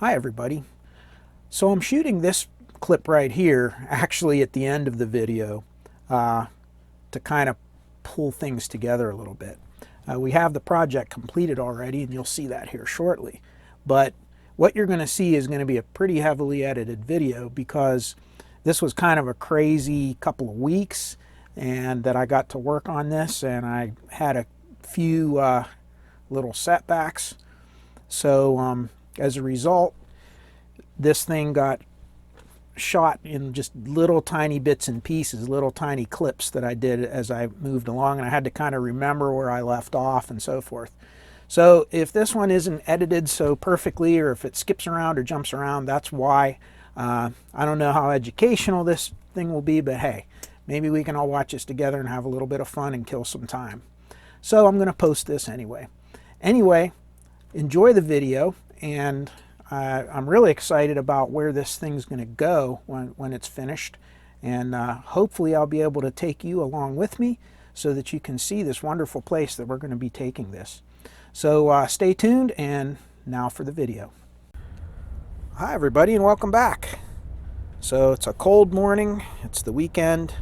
Hi everybody. So I'm shooting this clip right here actually at the end of the video to kind of pull things together a little bit. We have the project completed already and you'll see that here shortly. But what you're going to see is going to be a pretty heavily edited video because this was kind of a crazy couple of weeks and that I got to work on this, and I had a few little setbacks. So as a result, this thing got shot in just little tiny bits and pieces, little tiny clips that I did as I moved along, and I had to kind of remember where I left off and so forth. So if this one isn't edited so perfectly, or if it skips around or jumps around, that's why. I don't know how educational this thing will be, but hey, maybe we can all watch this together and have a little bit of fun and kill some time. So I'm going to post this anyway. Anyway, enjoy the video, and I'm really excited about where this thing's going to go when it's finished, and hopefully I'll be able to take you along with me so that you can see this wonderful place that we're going to be taking this. So stay tuned, and now for the video. Hi everybody and welcome back. So it's a cold morning, it's the weekend,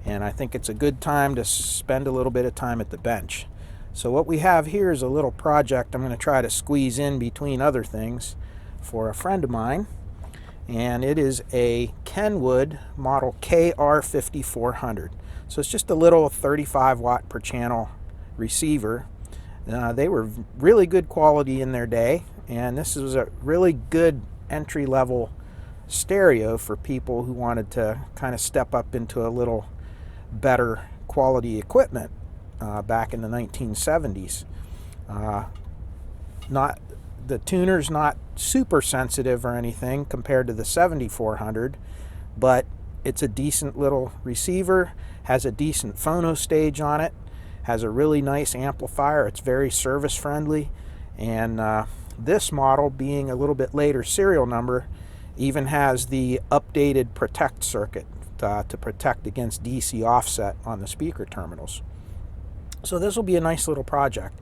and I think it's a good time to spend a little bit of time at the bench. So what we have here is a little project I'm going to try to squeeze in between other things for a friend of mine, and it is a Kenwood model KR 5400. So it's just a little 35 watt per channel receiver. They were really good quality in their day, and this was a really good entry-level stereo for people who wanted to kind of step up into a little better quality equipment back in the 1970s. The tuner's not super sensitive or anything compared to the 7400, but it's a decent little receiver, has a decent phono stage on it, has a really nice amplifier, it's very service friendly, and this model, being a little bit later serial number, even has the updated protect circuit to protect against DC offset on the speaker terminals. So this will be a nice little project.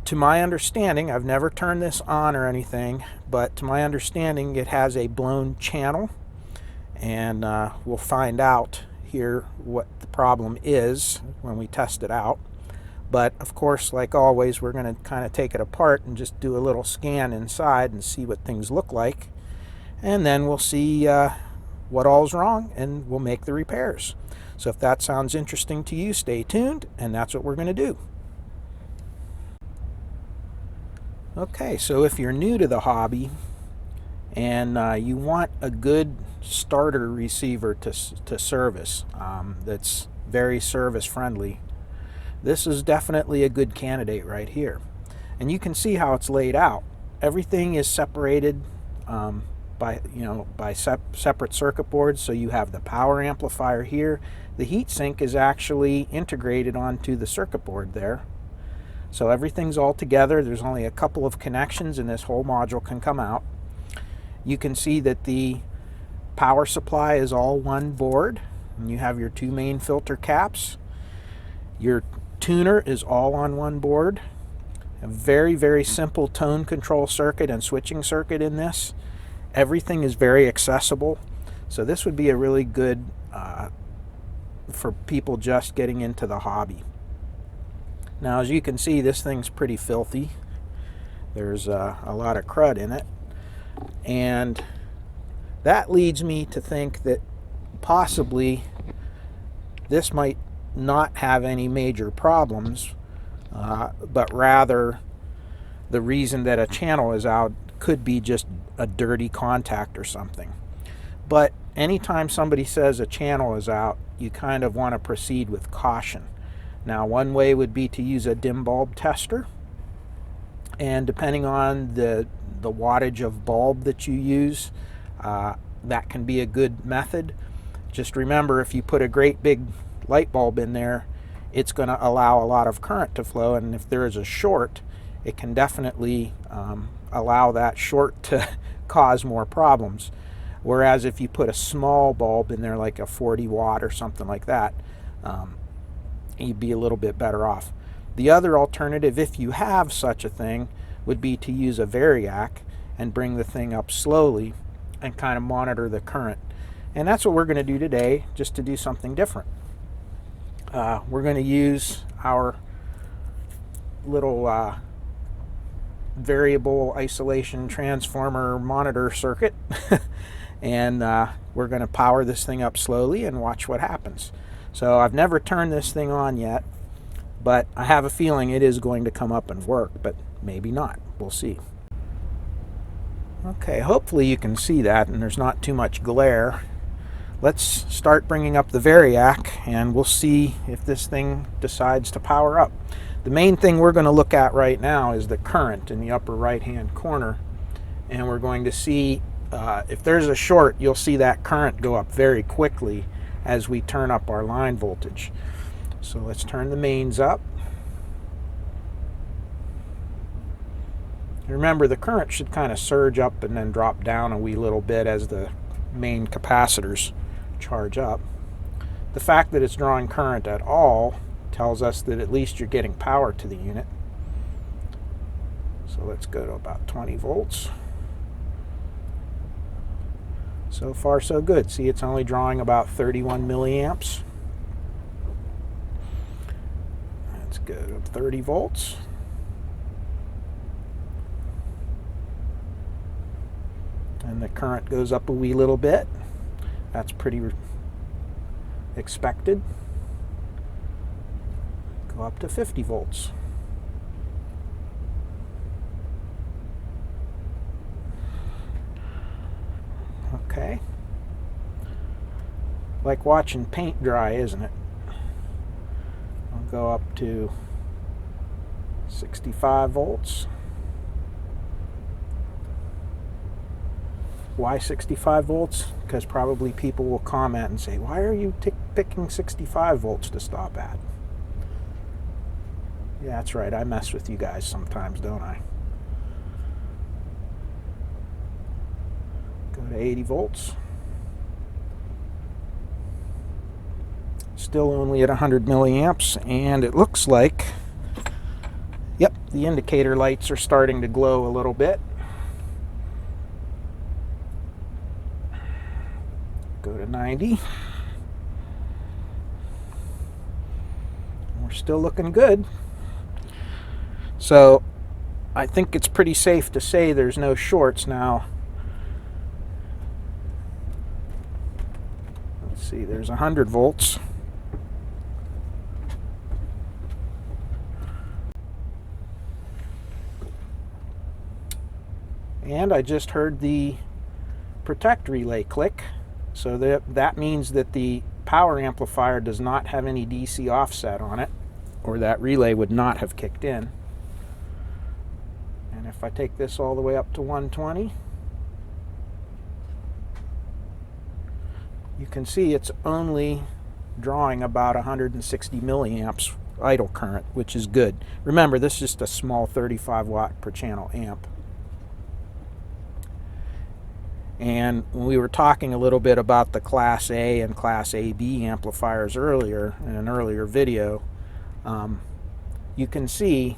To my understanding, I've never turned this on or anything, but to my understanding it has a blown channel, and we'll find out here what the problem is when we test it out. But of course, like always, we're going to kind of take it apart and just do a little scan inside and see what things look like, and then we'll see what all's wrong and we'll make the repairs. So if that sounds interesting to you, stay tuned, and that's what we're going to do. Okay, so if you're new to the hobby and you want a good starter receiver to service that's very service friendly, this is definitely a good candidate right here. And you can see how it's laid out. Everything is separated by separate circuit boards. So you have the power amplifier here. The heatsink is actually integrated onto the circuit board there. So everything's all together. There's only a couple of connections and this whole module can come out. You can see that the power supply is all one board, and you have your two main filter caps. Your tuner is all on one board. A very, very simple tone control circuit and switching circuit in this. Everything is very accessible. So this would be a really good for people just getting into the hobby. Now, as you can see, this thing's pretty filthy. There's a lot of crud in it, and that leads me to think that possibly this might not have any major problems, but rather the reason that a channel is out could be just a dirty contact or something. But anytime somebody says a channel is out, you kind of want to proceed with caution. Now, one way would be to use a dim bulb tester, and depending on the wattage of bulb that you use, that can be a good method. Just remember, if you put a great big light bulb in there, it's going to allow a lot of current to flow, and if there is a short, it can definitely allow that short to cause more problems. Whereas if you put a small bulb in there, like a 40 watt or something like that, you'd be a little bit better off. The other alternative, if you have such a thing, would be to use a variac, and bring the thing up slowly and kind of monitor the current. And that's what we're going to do today, just to do something different. We're going to use our little variable isolation transformer monitor circuit and we're going to power this thing up slowly and watch what happens. So I've never turned this thing on yet, but I have a feeling it is going to come up and work, but maybe not. We'll see. Okay, hopefully you can see that and there's not too much glare. Let's start bringing up the variac and we'll see if this thing decides to power up. The main thing we're going to look at right now is the current in the upper right hand corner, and we're going to see if there's a short, you'll see that current go up very quickly as we turn up our line voltage. So let's turn the mains up. Remember, the current should kind of surge up and then drop down a wee little bit as the main capacitors charge up. The fact that it's drawing current at all tells us that at least you're getting power to the unit. So let's go to about 20 volts. So far so good. See, it's only drawing about 31 milliamps. Let's go to 30 volts. And the current goes up a wee little bit. That's pretty expected. Go up to 50 volts. Okay. Like watching paint dry, isn't it? I'll go up to 65 volts. Why 65 volts? Because probably people will comment and say, why are you picking 65 volts to stop at? Yeah, that's right. I mess with you guys sometimes, don't I? Go to 80 volts. Still only at 100 milliamps, and it looks like, yep, the indicator lights are starting to glow a little bit. Go to 90. We're still looking good. So I think it's pretty safe to say there's no shorts now. Let's see, there's 100 volts. And I just heard the protect relay click. So that means that the power amplifier does not have any DC offset on it, or that relay would not have kicked in. And if I take this all the way up to 120, you can see it's only drawing about 160 milliamps idle current, which is good. Remember, this is just a small 35 watt per channel amp. And we were talking a little bit about the Class A and Class AB amplifiers earlier in an earlier video. You can see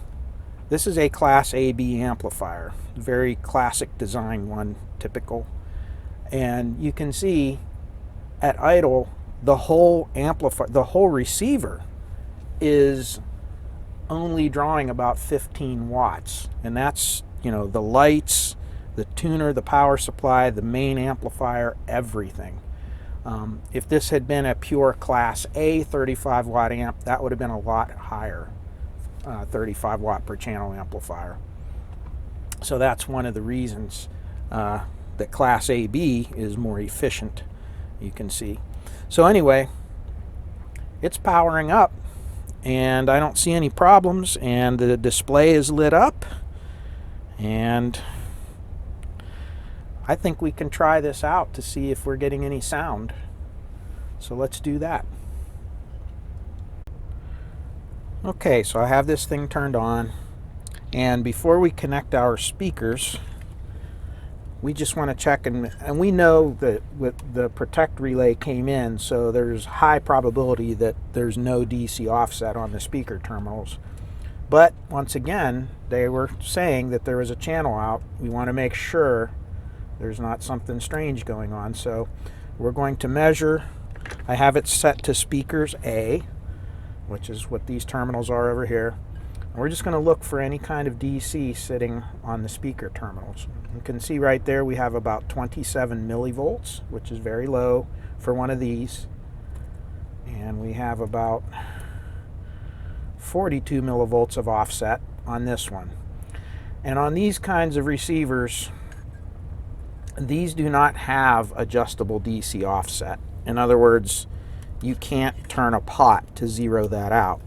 this is a Class AB amplifier, very classic design one, typical. And you can see at idle the whole amplifier, the whole receiver is only drawing about 15 watts, and that's, you know, the lights, the tuner, the power supply, the main amplifier, everything. If this had been a pure Class A 35 watt amp, that would have been a lot higher, 35 watt per channel amplifier. So that's one of the reasons that Class AB is more efficient, you can see. So anyway, it's powering up and I don't see any problems, and the display is lit up, and I think we can try this out to see if we're getting any sound. So let's do that. Okay, so I have this thing turned on, and before we connect our speakers, we just want to check, and we know that with the protect relay came in, so there's high probability that there's no DC offset on the speaker terminals. But once again, they were saying that there was a channel out. We want to make sure there's not something strange going on. So we're going to measure. I have it set to speakers A, which is what these terminals are over here. And we're just going to look for any kind of DC sitting on the speaker terminals. You can see right there we have about 27 millivolts, which is very low for one of these. And we have about 42 millivolts of offset on this one. And on these kinds of receivers, these do not have adjustable DC offset. In other words, you can't turn a pot to zero that out.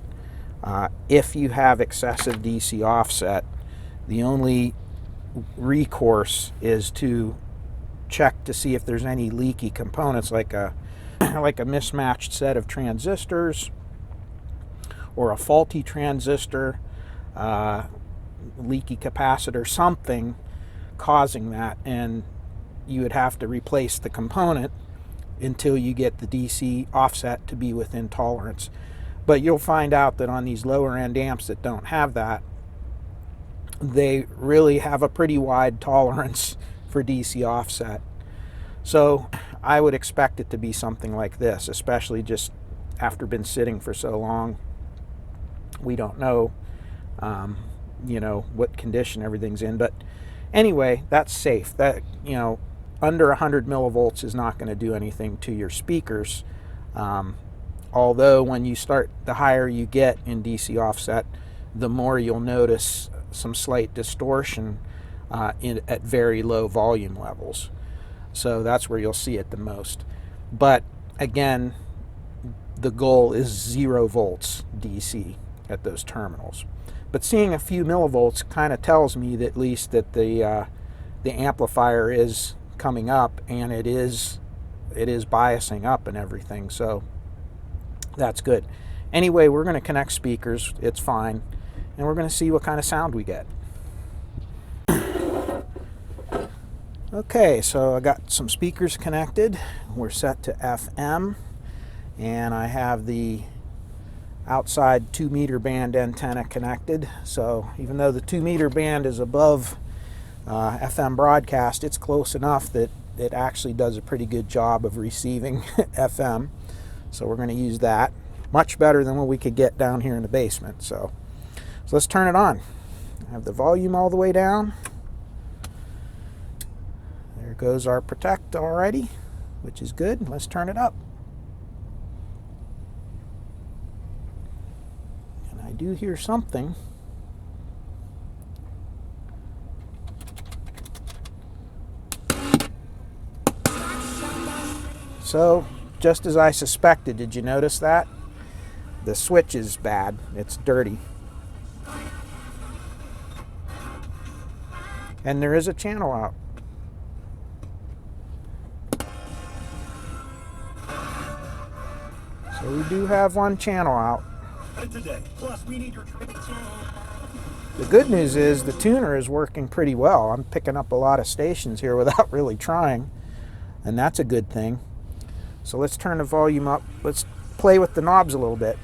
If you have excessive DC offset, the only recourse is to check to see if there's any leaky components, like a like a mismatched set of transistors or a faulty transistor, leaky capacitor, something causing that, and you would have to replace the component until you get the DC offset to be within tolerance. But you'll find out that on these lower end amps that don't have that, they really have a pretty wide tolerance for DC offset. So I would expect it to be something like this, especially just after been sitting for so long. We don't know, you know, what condition everything's in. But anyway, that's safe. That, you know, under 100 millivolts is not going to do anything to your speakers. Although when you start, the higher you get in DC offset, the more you'll notice some slight distortion at very low volume levels. So that's where you'll see it the most. But again, the goal is 0 volts DC at those terminals. But seeing a few millivolts kind of tells me that at least that the amplifier is coming up, and it is biasing up and everything. So that's good. Anyway, we're going to connect speakers. It's fine. And we're going to see what kind of sound we get. Okay, so I got some speakers connected. We're set to FM, and I have the outside 2-meter band antenna connected. So even though the 2-meter band is above FM broadcast, it's close enough that it actually does a pretty good job of receiving FM. So we're going to use that. Much better than what we could get down here in the basement. So let's turn it on. I have the volume all the way down. There goes our protect already, which is good. Let's turn it up. And I do hear something. So, just as I suspected, did you notice that? The switch is bad. It's dirty. And there is a channel out. So we do have one channel out. The good news is the tuner is working pretty well. I'm picking up a lot of stations here without really trying, and that's a good thing. So let's turn the volume up. Let's play with the knobs a little bit.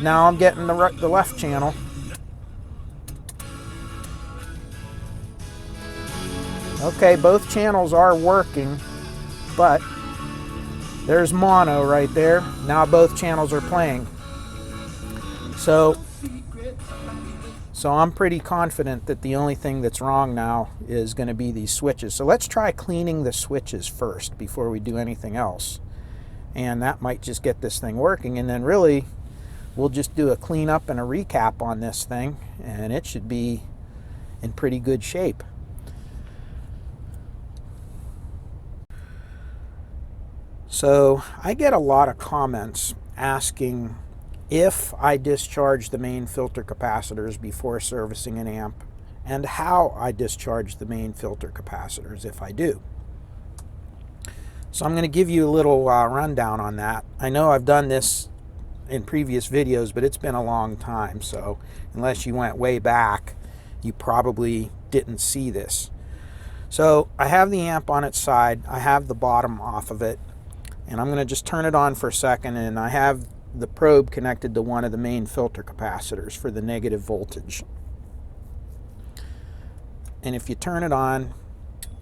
Now I'm getting the left channel. Okay, both channels are working, but there's mono right there. Now both channels are playing. So I'm pretty confident that the only thing that's wrong now is going to be these switches. So let's try cleaning the switches first before we do anything else. And that might just get this thing working. And then really, we'll just do a cleanup and a recap on this thing, and it should be in pretty good shape. So I get a lot of comments asking if I discharge the main filter capacitors before servicing an amp, and how I discharge the main filter capacitors if I do. So I'm going to give you a little rundown on that. I know I've done this in previous videos, but it's been a long time, so unless you went way back, you probably didn't see this. So I have the amp on its side. I have the bottom off of it, and I'm going to just turn it on for a second, and I have the probe connected to one of the main filter capacitors for the negative voltage. And if you turn it on,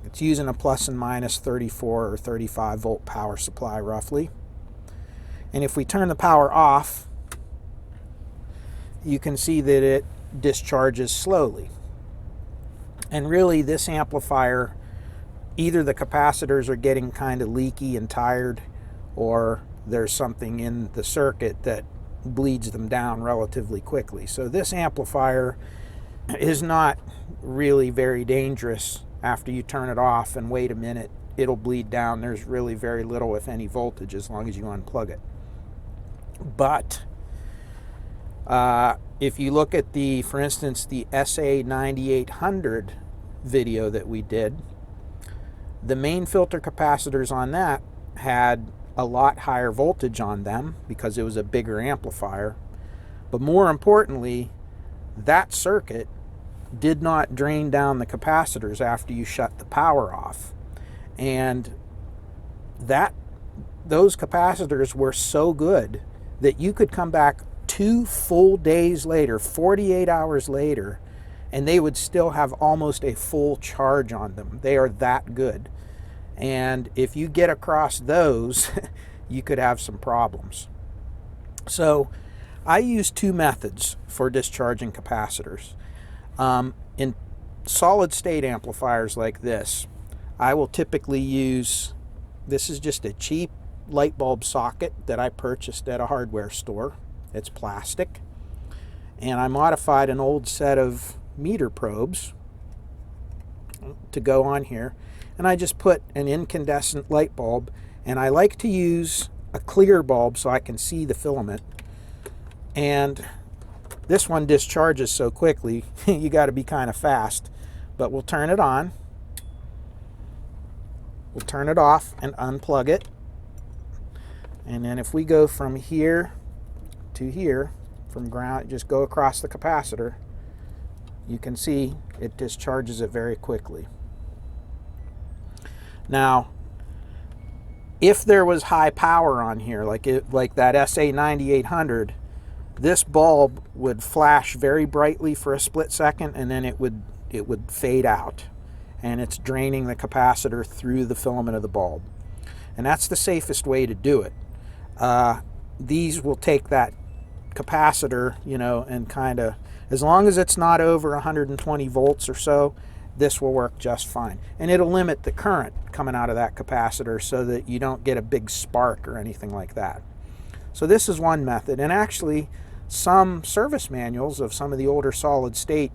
it's using a plus and minus 34 or 35 volt power supply roughly. And if we turn the power off, you can see that it discharges slowly. And really, this amplifier, either the capacitors are getting kind of leaky and tired, or there's something in the circuit that bleeds them down relatively quickly. So this amplifier is not really very dangerous. After you turn it off and wait a minute, it'll bleed down. There's really very little, if any, voltage as long as you unplug it. But if you look at the, for instance, the SA9800 video that we did, the main filter capacitors on that had a lot higher voltage on them because it was a bigger amplifier. But more importantly, that circuit did not drain down the capacitors after you shut the power off. And those capacitors were so good that you could come back 2 full days later, 48 hours later, and they would still have almost a full charge on them. They are that good. And if you get across those, you could have some problems. So I use 2 methods for discharging capacitors. In solid state amplifiers like this, I will typically use, this is just a cheap light bulb socket that I purchased at a hardware store. It's plastic. And I modified an old set of meter probes to go on here. And I just put an incandescent light bulb, and I like to use a clear bulb so I can see the filament. And this one discharges so quickly, you got to be kind of fast. But we'll turn it on. We'll turn it off and unplug it. And then if we go from here to here, from ground, just go across the capacitor, you can see it discharges it very quickly. Now, if there was high power on here, like that SA9800, this bulb would flash very brightly for a split second, and then it would fade out, and it's draining the capacitor through the filament of the bulb. And that's the safest way to do it. These will take that capacitor, and kind of, as long as it's not over 120 volts or so, this will work just fine. And it'll limit the current coming out of that capacitor so that you don't get a big spark or anything like that. So this is one method. And actually, some service manuals of some of the older solid state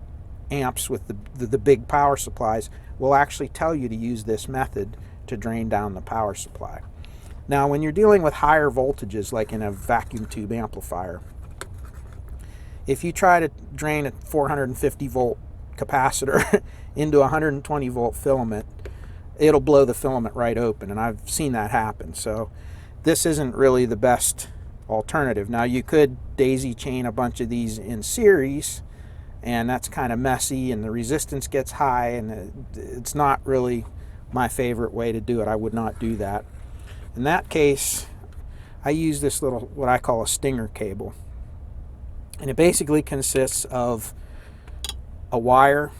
amps with the big power supplies will actually tell you to use this method to drain down the power supply. Now, when you're dealing with higher voltages, like in a vacuum tube amplifier, if you try to drain a 450 volt capacitor into a 120 volt filament, it'll blow the filament right open, and I've seen that happen. So this isn't really the best alternative. Now, you could daisy chain a bunch of these in series, and that's kind of messy, and the resistance gets high, and it's not really my favorite way to do it. I would not do that. In that case, I use this little, what I call a stinger cable. And it basically consists of a wire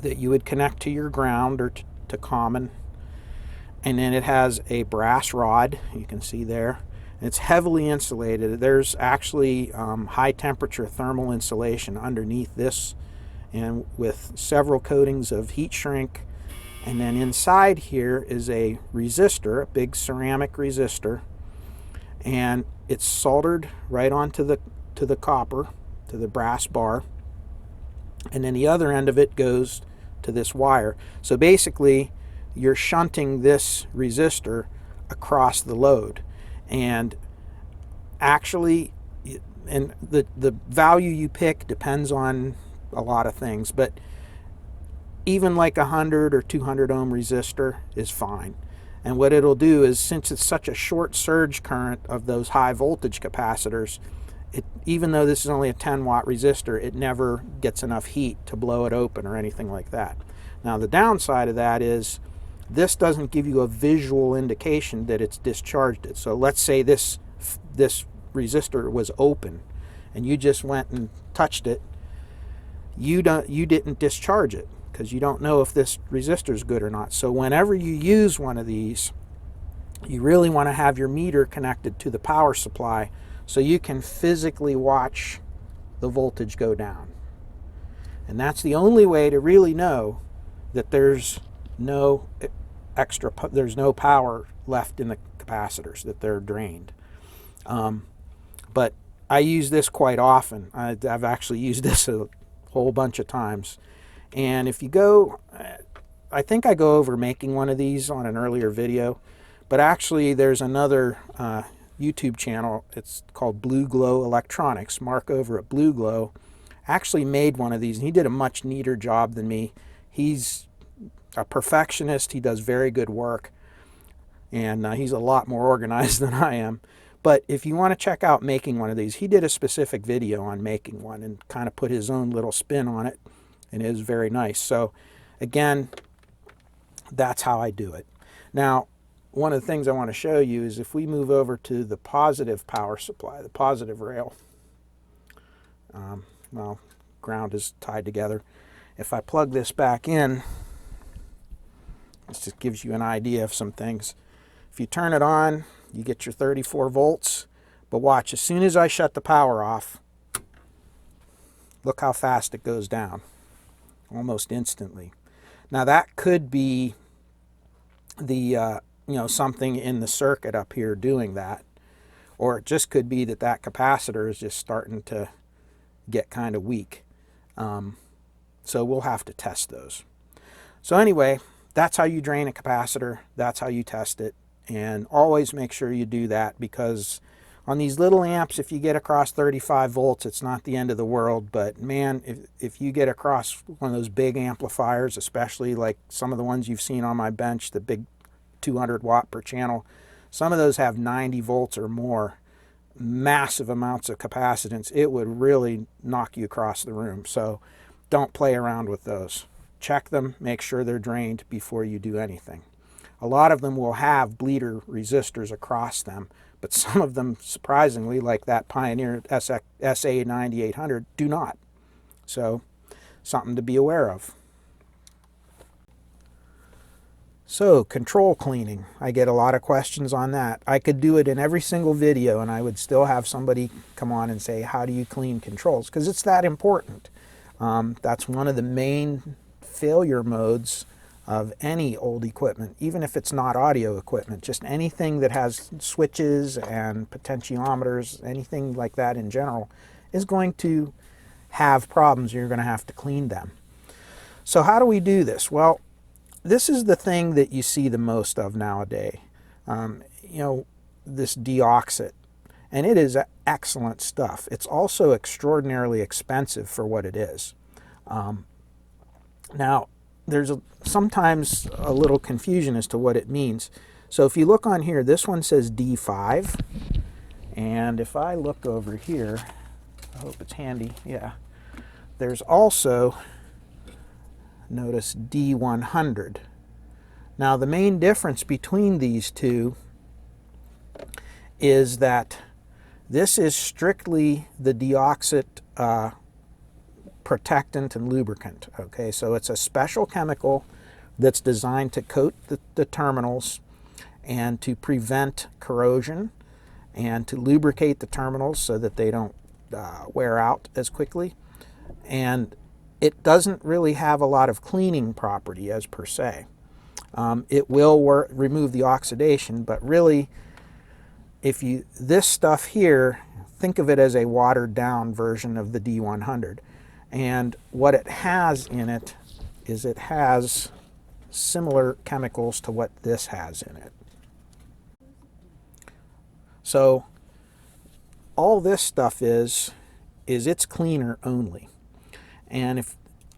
that you would connect to your ground or to common. And then it has a brass rod, you can see there. It's heavily insulated. There's actually high temperature thermal insulation underneath this, and with several coatings of heat shrink. And then inside here is a resistor, a big ceramic resistor, and it's soldered right onto the copper, to the brass bar, and then the other end of it goes to this wire. So basically, you're shunting this resistor across the load, and actually, and the value you pick depends on a lot of things, but even like 100 or 200 ohm resistor is fine. And what it'll do is, since it's such a short surge current of those high voltage capacitors, even though this is only a 10 watt resistor, it never gets enough heat to blow it open or anything like that. Now, the downside of that is this doesn't give you a visual indication that it's discharged it. So let's say this resistor was open and you just went and touched it, you didn't discharge it because you don't know if this resistor is good or not. So whenever you use one of these, you really want to have your meter connected to the power supply so you can physically watch the voltage go down. And that's the only way to really know that there's no power left in the capacitors, that they're drained. But I use this quite often. I've actually used this a whole bunch of times. And if you go, I think I go over making one of these on an earlier video, but actually there's another YouTube channel. It's called Blue Glow Electronics. Mark over at Blue Glow actually made one of these, and he did a much neater job than me. He's a perfectionist. He does very good work, and he's a lot more organized than I am. But if you want to check out making one of these, he did a specific video on making one and kind of put his own little spin on it, and it is very nice. So again, that's how I do it. Now, one of the things I want to show you is if we move over to the positive power supply, the positive rail, well, ground is tied together. If I plug this back in, this just gives you an idea of some things. If you turn it on, you get your 34 volts, but watch, as soon as I shut the power off, look how fast it goes down, almost instantly. Now that could be the something in the circuit up here doing that, or it just could be that that capacitor is just starting to get kind of weak. So we'll have to test those. So anyway, that's how you drain a capacitor. That's how you test it. And always make sure you do that, because on these little amps, if you get across 35 volts, it's not the end of the world. But man, if you get across one of those big amplifiers, especially like some of the ones you've seen on my bench, the big 200 watt per channel, some of those have 90 volts or more, massive amounts of capacitance. It would really knock you across the room. So don't play around with those. Check them, make sure they're drained before you do anything. A lot of them will have bleeder resistors across them, but some of them, surprisingly, like that Pioneer SA9800, do not. So something to be aware of. So, control cleaning. I get a lot of questions on that. I could do it in every single video and I would still have somebody come on and say, how do you clean controls? Because it's that important. That's one of the main failure modes of any old equipment, even if it's not audio equipment. Just anything that has switches and potentiometers, anything like that in general, is going to have problems. You're going to have to clean them. So how do we do this? Well, this is the thing that you see the most of nowadays. This deoxit. And it is excellent stuff. It's also extraordinarily expensive for what it is. Now, there's sometimes a little confusion as to what it means. So if you look on here, this one says D5. And if I look over here, I hope it's handy, yeah. There's also, notice, D100. Now the main difference between these two is that this is strictly the deoxit protectant and lubricant. Okay, so it's a special chemical that's designed to coat the terminals and to prevent corrosion and to lubricate the terminals so that they don't wear out as quickly. And it doesn't really have a lot of cleaning property as per se. It will remove the oxidation, but really, this stuff here, think of it as a watered down version of the D100. And what it has in it is it has similar chemicals to what this has in it. So all this stuff is it's cleaner only. And if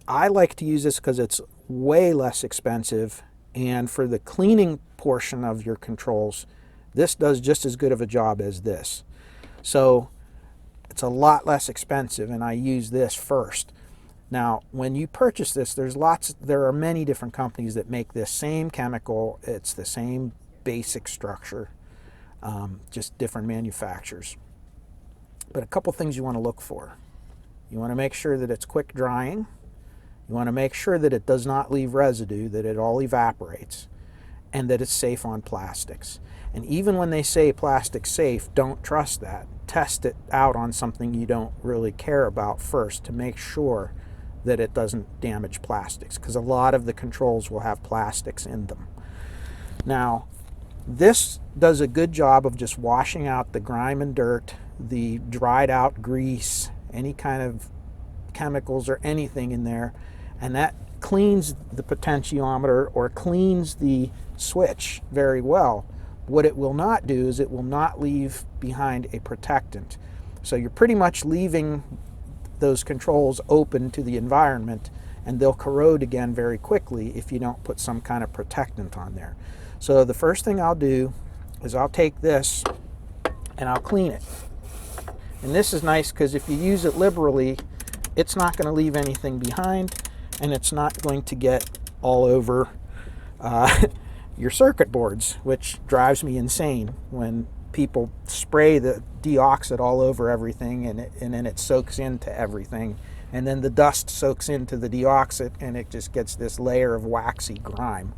I like to use this because it's way less expensive, and for the cleaning portion of your controls, this does just as good of a job as this. So it's a lot less expensive, and I use this first. Now, when you purchase this, there are many different companies that make this same chemical. It's the same basic structure, just different manufacturers. But a couple things you want to look for. You want to make sure that it's quick drying. You want to make sure that it does not leave residue, that it all evaporates, and that it's safe on plastics. And even when they say plastic's safe, don't trust that. Test it out on something you don't really care about first to make sure that it doesn't damage plastics, because a lot of the controls will have plastics in them. Now, this does a good job of just washing out the grime and dirt, the dried out grease, any kind of chemicals or anything in there, and that cleans the potentiometer or cleans the switch very well. What it will not do is it will not leave behind a protectant. So you're pretty much leaving those controls open to the environment, and they'll corrode again very quickly if you don't put some kind of protectant on there. So the first thing I'll do is I'll take this and I'll clean it. And this is nice because if you use it liberally, it's not going to leave anything behind, and it's not going to get all over your circuit boards, which drives me insane when people spray the deoxit all over everything, and then it soaks into everything, and then the dust soaks into the deoxit, and it just gets this layer of waxy grime.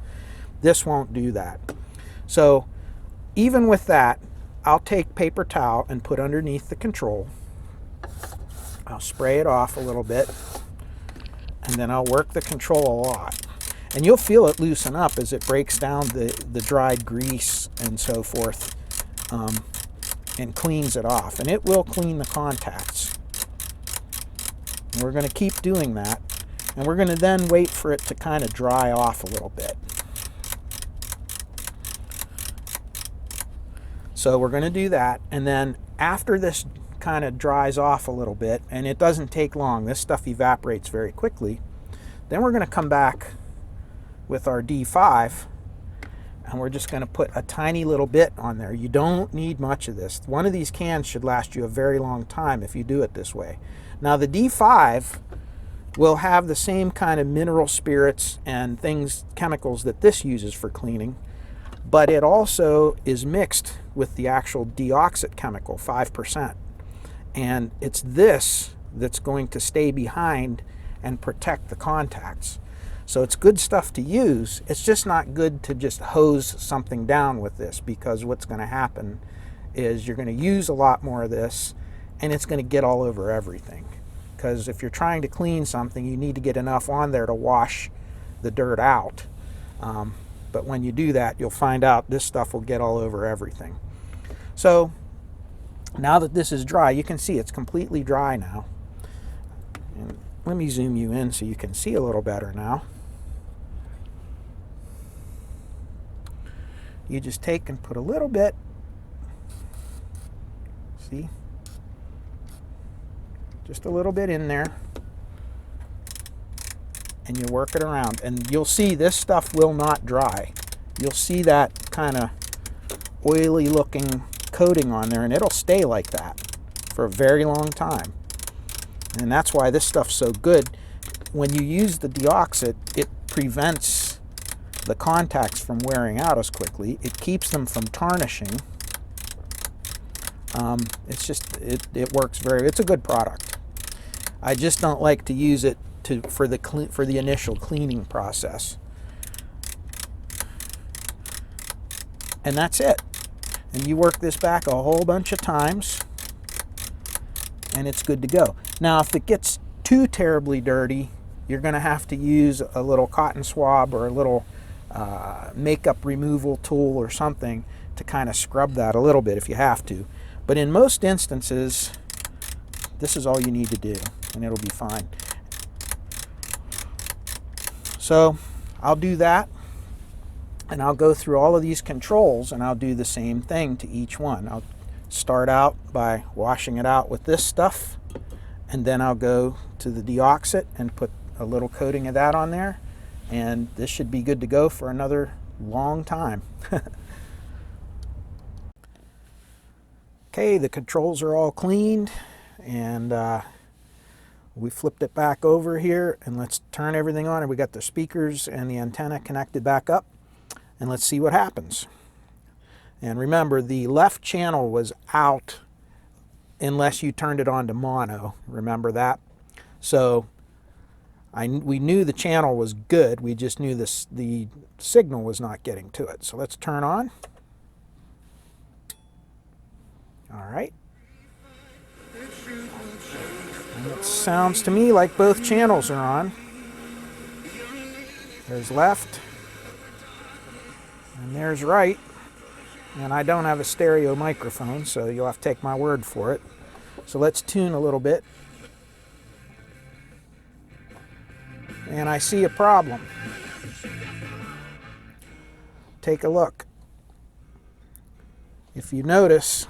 This won't do that. So even with that, I'll take paper towel and put underneath the control. I'll spray it off a little bit, and then I'll work the control a lot. And you'll feel it loosen up as it breaks down the dried grease and so forth, and cleans it off. And it will clean the contacts. And we're going to keep doing that. And we're going to then wait for it to kind of dry off a little bit. So we're going to do that, and then after this kind of dries off a little bit, and it doesn't take long, this stuff evaporates very quickly, then we're going to come back with our D5, and we're just going to put a tiny little bit on there. You don't need much of this. One of these cans should last you a very long time if you do it this way. Now the D5 will have the same kind of mineral spirits and things, chemicals that this uses for cleaning, but it also is mixed with the actual deoxit chemical, 5%. And it's this that's going to stay behind and protect the contacts. So it's good stuff to use. It's just not good to just hose something down with this, because what's going to happen is you're going to use a lot more of this, and it's going to get all over everything. Because if you're trying to clean something, you need to get enough on there to wash the dirt out. But when you do that, you'll find out this stuff will get all over everything. So now that this is dry, you can see it's completely dry now. And let me zoom you in so you can see a little better now. You just take and put a little bit, see? Just a little bit in there. And you work it around, and you'll see this stuff will not dry. You'll see that kind of oily looking coating on there, and it'll stay like that for a very long time. And that's why this stuff's so good. When you use the deoxit, it prevents the contacts from wearing out as quickly. It keeps them from tarnishing. It's just, it works it's a good product. I just don't like to use it for the initial cleaning process. And that's it. And you work this back a whole bunch of times, and it's good to go. Now, if it gets too terribly dirty, you're going to have to use a little cotton swab or a little makeup removal tool or something to kind of scrub that a little bit if you have to. But in most instances, this is all you need to do, and it'll be fine. So I'll do that, and I'll go through all of these controls, and I'll do the same thing to each one. I'll start out by washing it out with this stuff, and then I'll go to the deoxit and put a little coating of that on there, and this should be good to go for another long time. Okay, the controls are all cleaned, and we flipped it back over here, and let's turn everything on, and we got the speakers and the antenna connected back up, and let's see what happens. And remember, the left channel was out unless you turned it on to mono. Remember that? So we knew the channel was good. We just knew the signal was not getting to it. So let's turn on. All right. And it sounds to me like both channels are on. There's left. And there's right. And I don't have a stereo microphone, so you'll have to take my word for it. So let's tune a little bit. And I see a problem. Take a look. If you notice,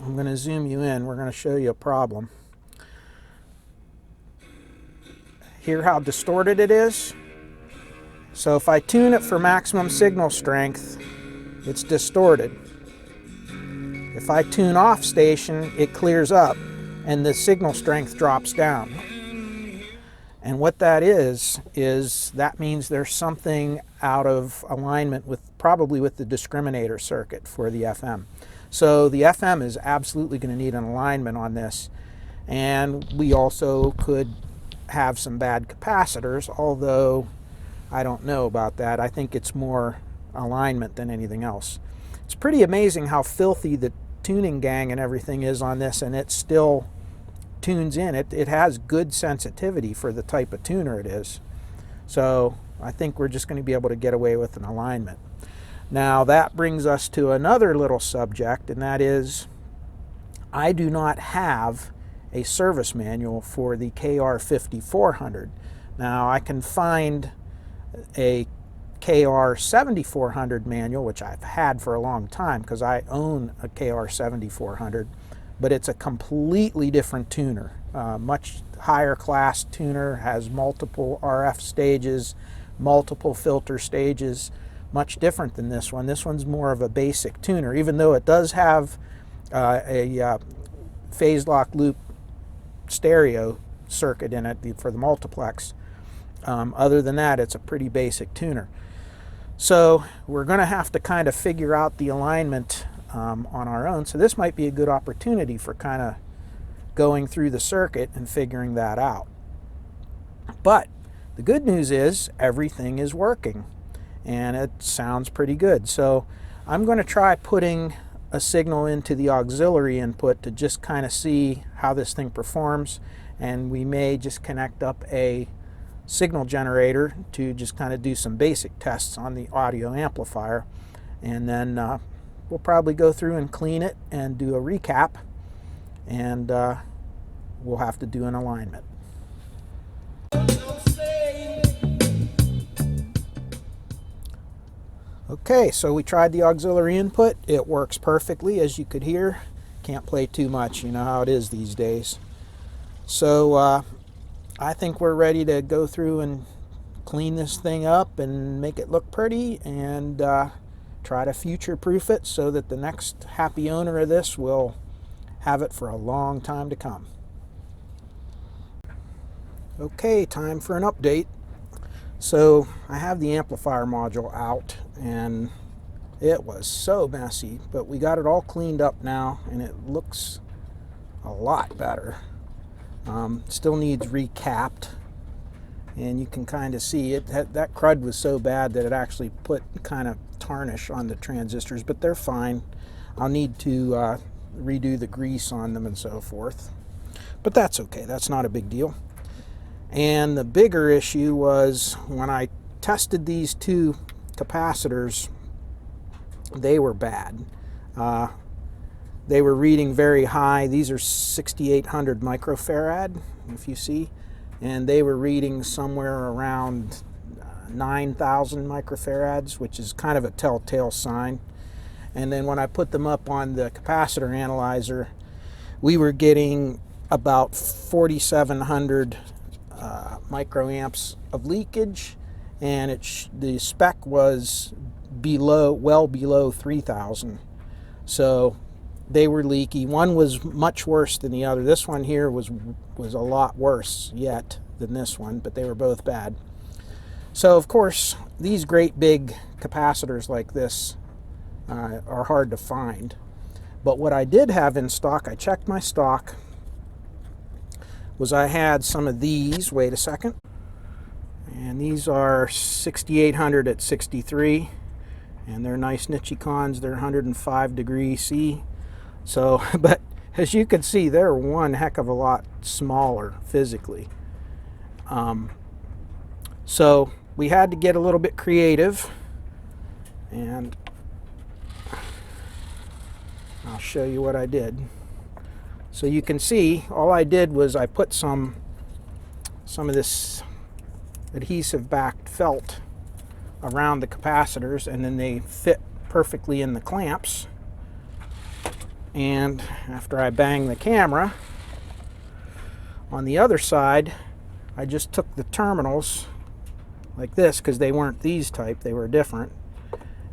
I'm going to zoom you in. We're going to show you a problem. Hear how distorted it is? So if I tune it for maximum signal strength, it's distorted. If I tune off station, it clears up and the signal strength drops down. And what that is that means there's something out of alignment probably with the discriminator circuit for the FM. So the FM is absolutely going to need an alignment on this. And we also could have some bad capacitors, although I don't know about that. I think it's more alignment than anything else. It's pretty amazing how filthy the tuning gang and everything is on this, and it still tunes in. It has good sensitivity for the type of tuner it is. So I think we're just going to be able to get away with an alignment. Now that brings us to another little subject, and that is I do not have a service manual for the KR 5400. Now I can find a KR 7400 manual, which I've had for a long time because I own a KR 7400, but it's a completely different tuner, much higher class tuner, has multiple RF stages, multiple filter stages, much different than this one. This one's more of a basic tuner, even though it does have a phase lock loop stereo circuit in it for the multiplex. Other than that, it's a pretty basic tuner. So we're going to have to kind of figure out the alignment on our own. So this might be a good opportunity for kind of going through the circuit and figuring that out. But the good news is everything is working and it sounds pretty good. So I'm going to try putting a signal into the auxiliary input to just kind of see how this thing performs, and we may just connect up a signal generator to just kind of do some basic tests on the audio amplifier, and then we'll probably go through and clean it and do a recap, and we'll have to do an alignment. Okay, so we tried the auxiliary input. It works perfectly, as you could hear. Can't play too much, you know how it is these days. So I think we're ready to go through and clean this thing up and make it look pretty, and try to future-proof it so that the next happy owner of this will have it for a long time to come. Okay, time for an update. So I have the amplifier module out, and it was so messy, but we got it all cleaned up now and it looks a lot better. Still needs recapped, and you can kind of see it. That crud was so bad that it actually put kind of tarnish on the transistors, but they're fine. I'll need to redo the grease on them and so forth, but that's okay. That's not a big deal. And the bigger issue was when I tested these two capacitors, they were bad. They were reading very high. These are 6800 microfarad, if you see, and they were reading somewhere around 9,000 microfarads, which is kind of a telltale sign. And then when I put them up on the capacitor analyzer, we were getting about 4,700 microamps of leakage, and the spec was well below 3,000. So they were leaky. One was much worse than the other. This one here was a lot worse yet than this one, but they were both bad. So of course these great big capacitors like this are hard to find, But what I did have in stock, I checked my stock, was I had some of these. Wait a second. And these are 6800 at 63. And they're nice Nichicons. They're 105 degrees C. So, but as you can see, they're one heck of a lot smaller physically. So we had to get a little bit creative, and I'll show you what I did. So you can see, all I did was I put some of this adhesive backed felt around the capacitors, and then they fit perfectly in the clamps. And after I banged the camera, on the other side, I just took the terminals like this, because they weren't these type, they were different,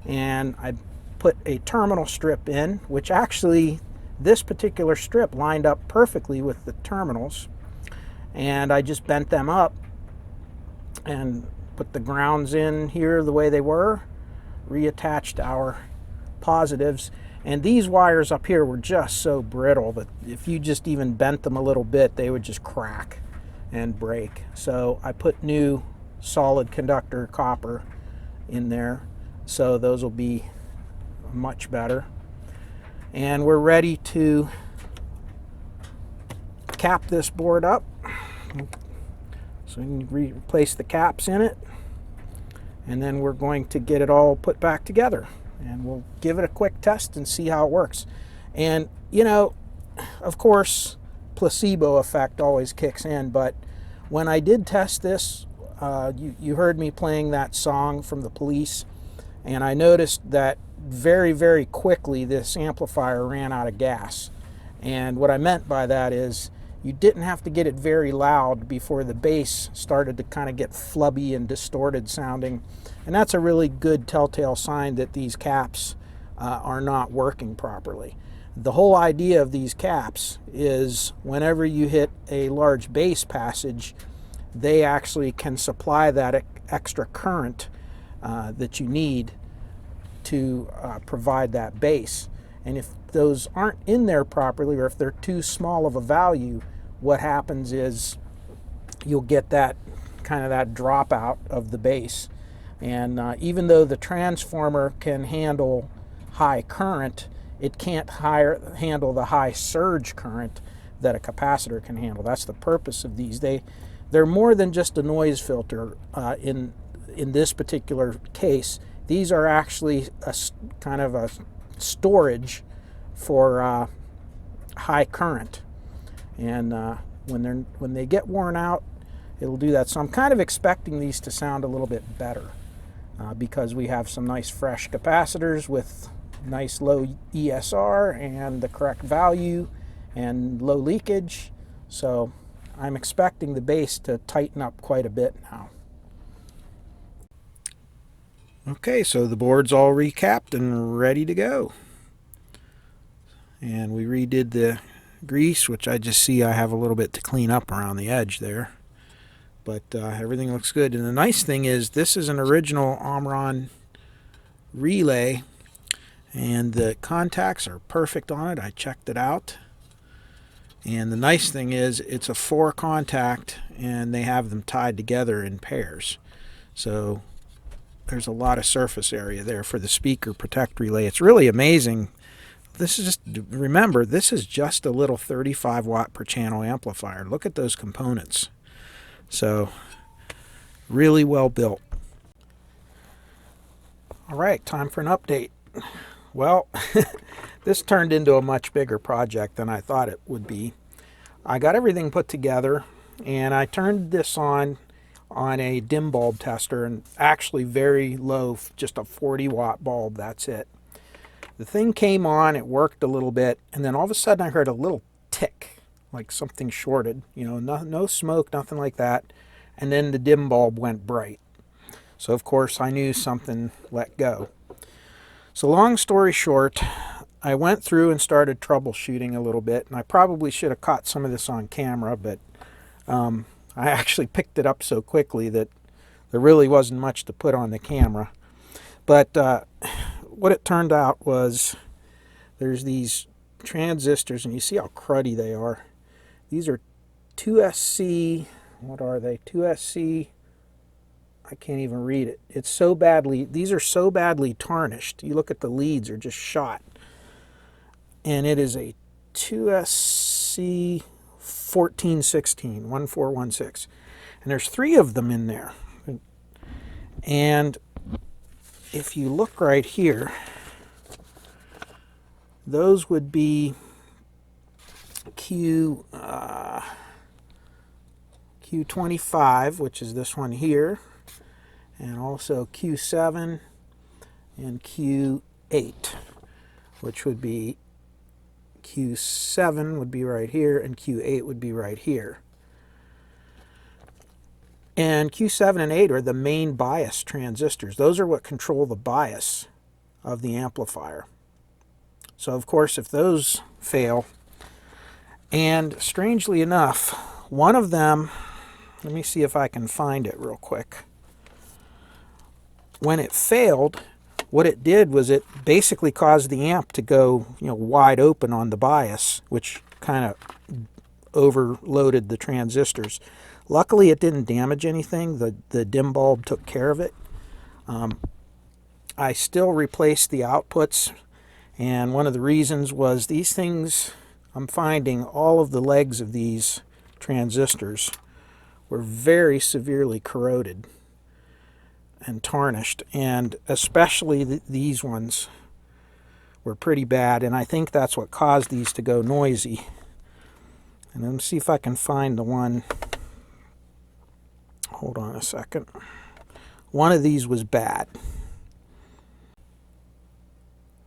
and I put a terminal strip in, which actually this particular strip lined up perfectly with the terminals, and I just bent them up and put the grounds in here the way they were, reattached our positives, and these wires up here were just so brittle that if you just even bent them a little bit, they would just crack and break. So I put new solid conductor copper in there, so those will be much better. And we're ready to cap this board up. So we can replace the caps in it, and then we're going to get it all put back together, and we'll give it a quick test and see how it works. And you know, of course, placebo effect always kicks in, but when I did test this, you heard me playing that song from the Police, and I noticed that very, very quickly this amplifier ran out of gas. And what I meant by that is you didn't have to get it very loud before the bass started to kind of get flubby and distorted sounding. And that's a really good telltale sign that these caps are not working properly. The whole idea of these caps is whenever you hit a large bass passage, they actually can supply that extra current that you need to provide that bass. And if those aren't in there properly, or if they're too small of a value, what happens is you'll get that kind of that dropout of the bass. And even though the transformer can handle high current, it can't handle the high surge current that a capacitor can handle. That's the purpose of these. They're more than just a noise filter in this particular case. These are actually a kind of a storage for high current, and when they get worn out, it'll do that. So I'm kind of expecting these to sound a little bit better because we have some nice fresh capacitors with nice low ESR and the correct value and low leakage. So I'm expecting the bass to tighten up quite a bit now. Okay, so the board's all recapped and ready to go. And we redid the grease, which I just see I have a little bit to clean up around the edge there. But everything looks good. And the nice thing is this is an original Omron relay, and the contacts are perfect on it. I checked it out. And the nice thing is it's a 4-contact, and they have them tied together in pairs. So there's a lot of surface area there for the speaker protect relay. It's really amazing. This is just, remember, this is just a little 35 watt per channel amplifier. Look at those components. So really well built. All right, time for an update. Well, this turned into a much bigger project than I thought it would be. I got everything put together, and I turned this on a dim bulb tester, and actually very low, just a 40 watt bulb, that's it. The thing came on, it worked a little bit, and then all of a sudden I heard a little tick, like something shorted, you know, no smoke, nothing like that, and then the dim bulb went bright. So of course I knew something let go. So long story short, I went through and started troubleshooting a little bit, and I probably should have caught some of this on camera, but I actually picked it up so quickly that there really wasn't much to put on the camera. But what it turned out was there's these transistors, and you see how cruddy they are. These are 2SC, what are they? 2SC, I can't even read it. It's so badly, these are so badly tarnished. You look at the leads, are just shot. And it is a 2SC 1416, 1416. And there's 3 of them in there. And if you look right here, those would be Q25, which is this one here, and also Q7 and Q8, which would be Q7 would be right here, and Q8 would be right here. And Q7 and 8 are the main bias transistors. Those are what control the bias of the amplifier. So of course, if those fail, and strangely enough, one of them, let me see if I can find it real quick. When it failed, what it did was it basically caused the amp to go, wide open on the bias, which kind of overloaded the transistors. Luckily, it didn't damage anything. The dim bulb took care of it. I still replaced the outputs, and one of the reasons was these things, I'm finding all of the legs of these transistors were very severely corroded and tarnished, and especially these ones were pretty bad, and I think that's what caused these to go noisy. And let me see if I can find the one. Hold on a second. One of these was bad.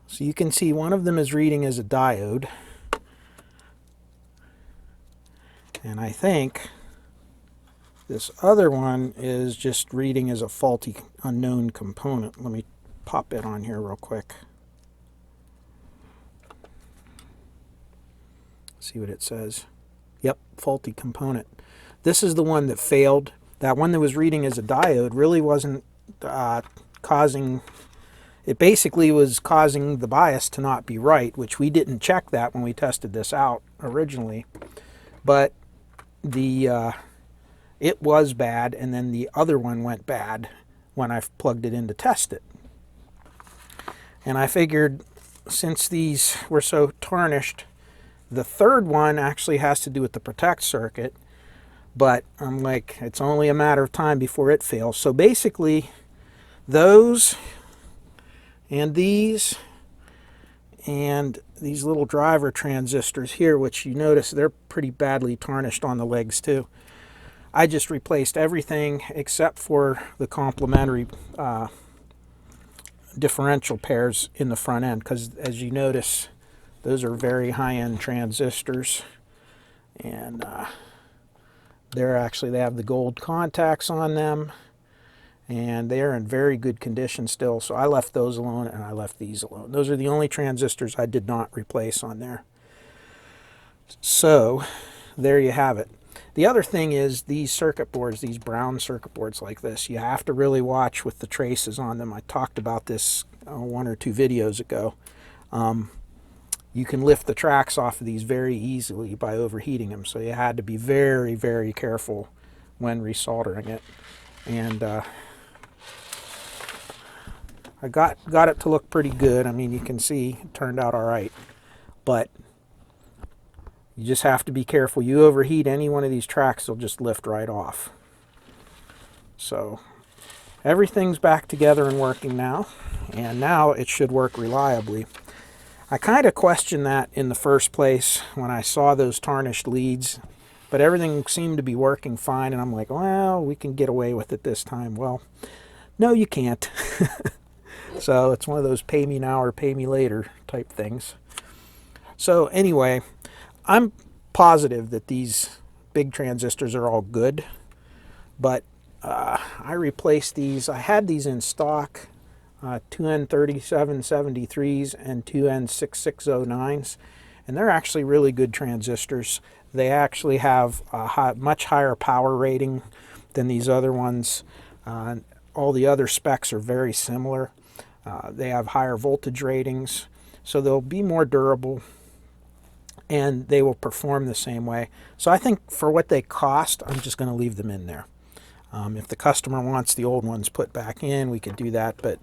So you can see one of them is reading as a diode, and I think this other one is just reading as a faulty unknown component. Let me pop it on here real quick. See what it says. Yep, faulty component. This is the one that failed. That one that was reading as a diode really wasn't causing, it basically was causing the bias to not be right, which we didn't check that when we tested this out originally. But it was bad, and then the other one went bad when I plugged it in to test it. And I figured, since these were so tarnished, the third one actually has to do with the protect circuit, but I'm like, it's only a matter of time before it fails. So basically, those and these little driver transistors here, which you notice they're pretty badly tarnished on the legs too. I just replaced everything except for the complementary differential pairs in the front end, because as you notice, those are very high-end transistors, and they have the gold contacts on them, and they're in very good condition still, so I left those alone and I left these alone. Those are the only transistors I did not replace on there. So there you have it. The other thing is these circuit boards, these brown circuit boards like this, you have to really watch with the traces on them. I talked about this 1 or 2 videos ago. You can lift the tracks off of these very easily by overheating them, so you had to be very, very careful when resoldering it. And I got it to look pretty good. I mean, you can see it turned out all right, but you just have to be careful. You overheat any one of these tracks, they'll just lift right off. So everything's back together and working now, and now it should work reliably. I kind of questioned that in the first place when I saw those tarnished leads, but everything seemed to be working fine, and I'm like, well, we can get away with it this time. Well, no, you can't. So it's one of those pay me now or pay me later type things. So anyway, I'm positive that these big transistors are all good, but I replaced these. I had these in stock, 2N3773s and 2N6609s, and they're actually really good transistors. They actually have a much higher power rating than these other ones. All the other specs are very similar. They have higher voltage ratings, so they'll be more durable. and they will perform the same way. So I think for what they cost, I'm just going to leave them in there. If the customer wants the old ones put back in, we could do that. But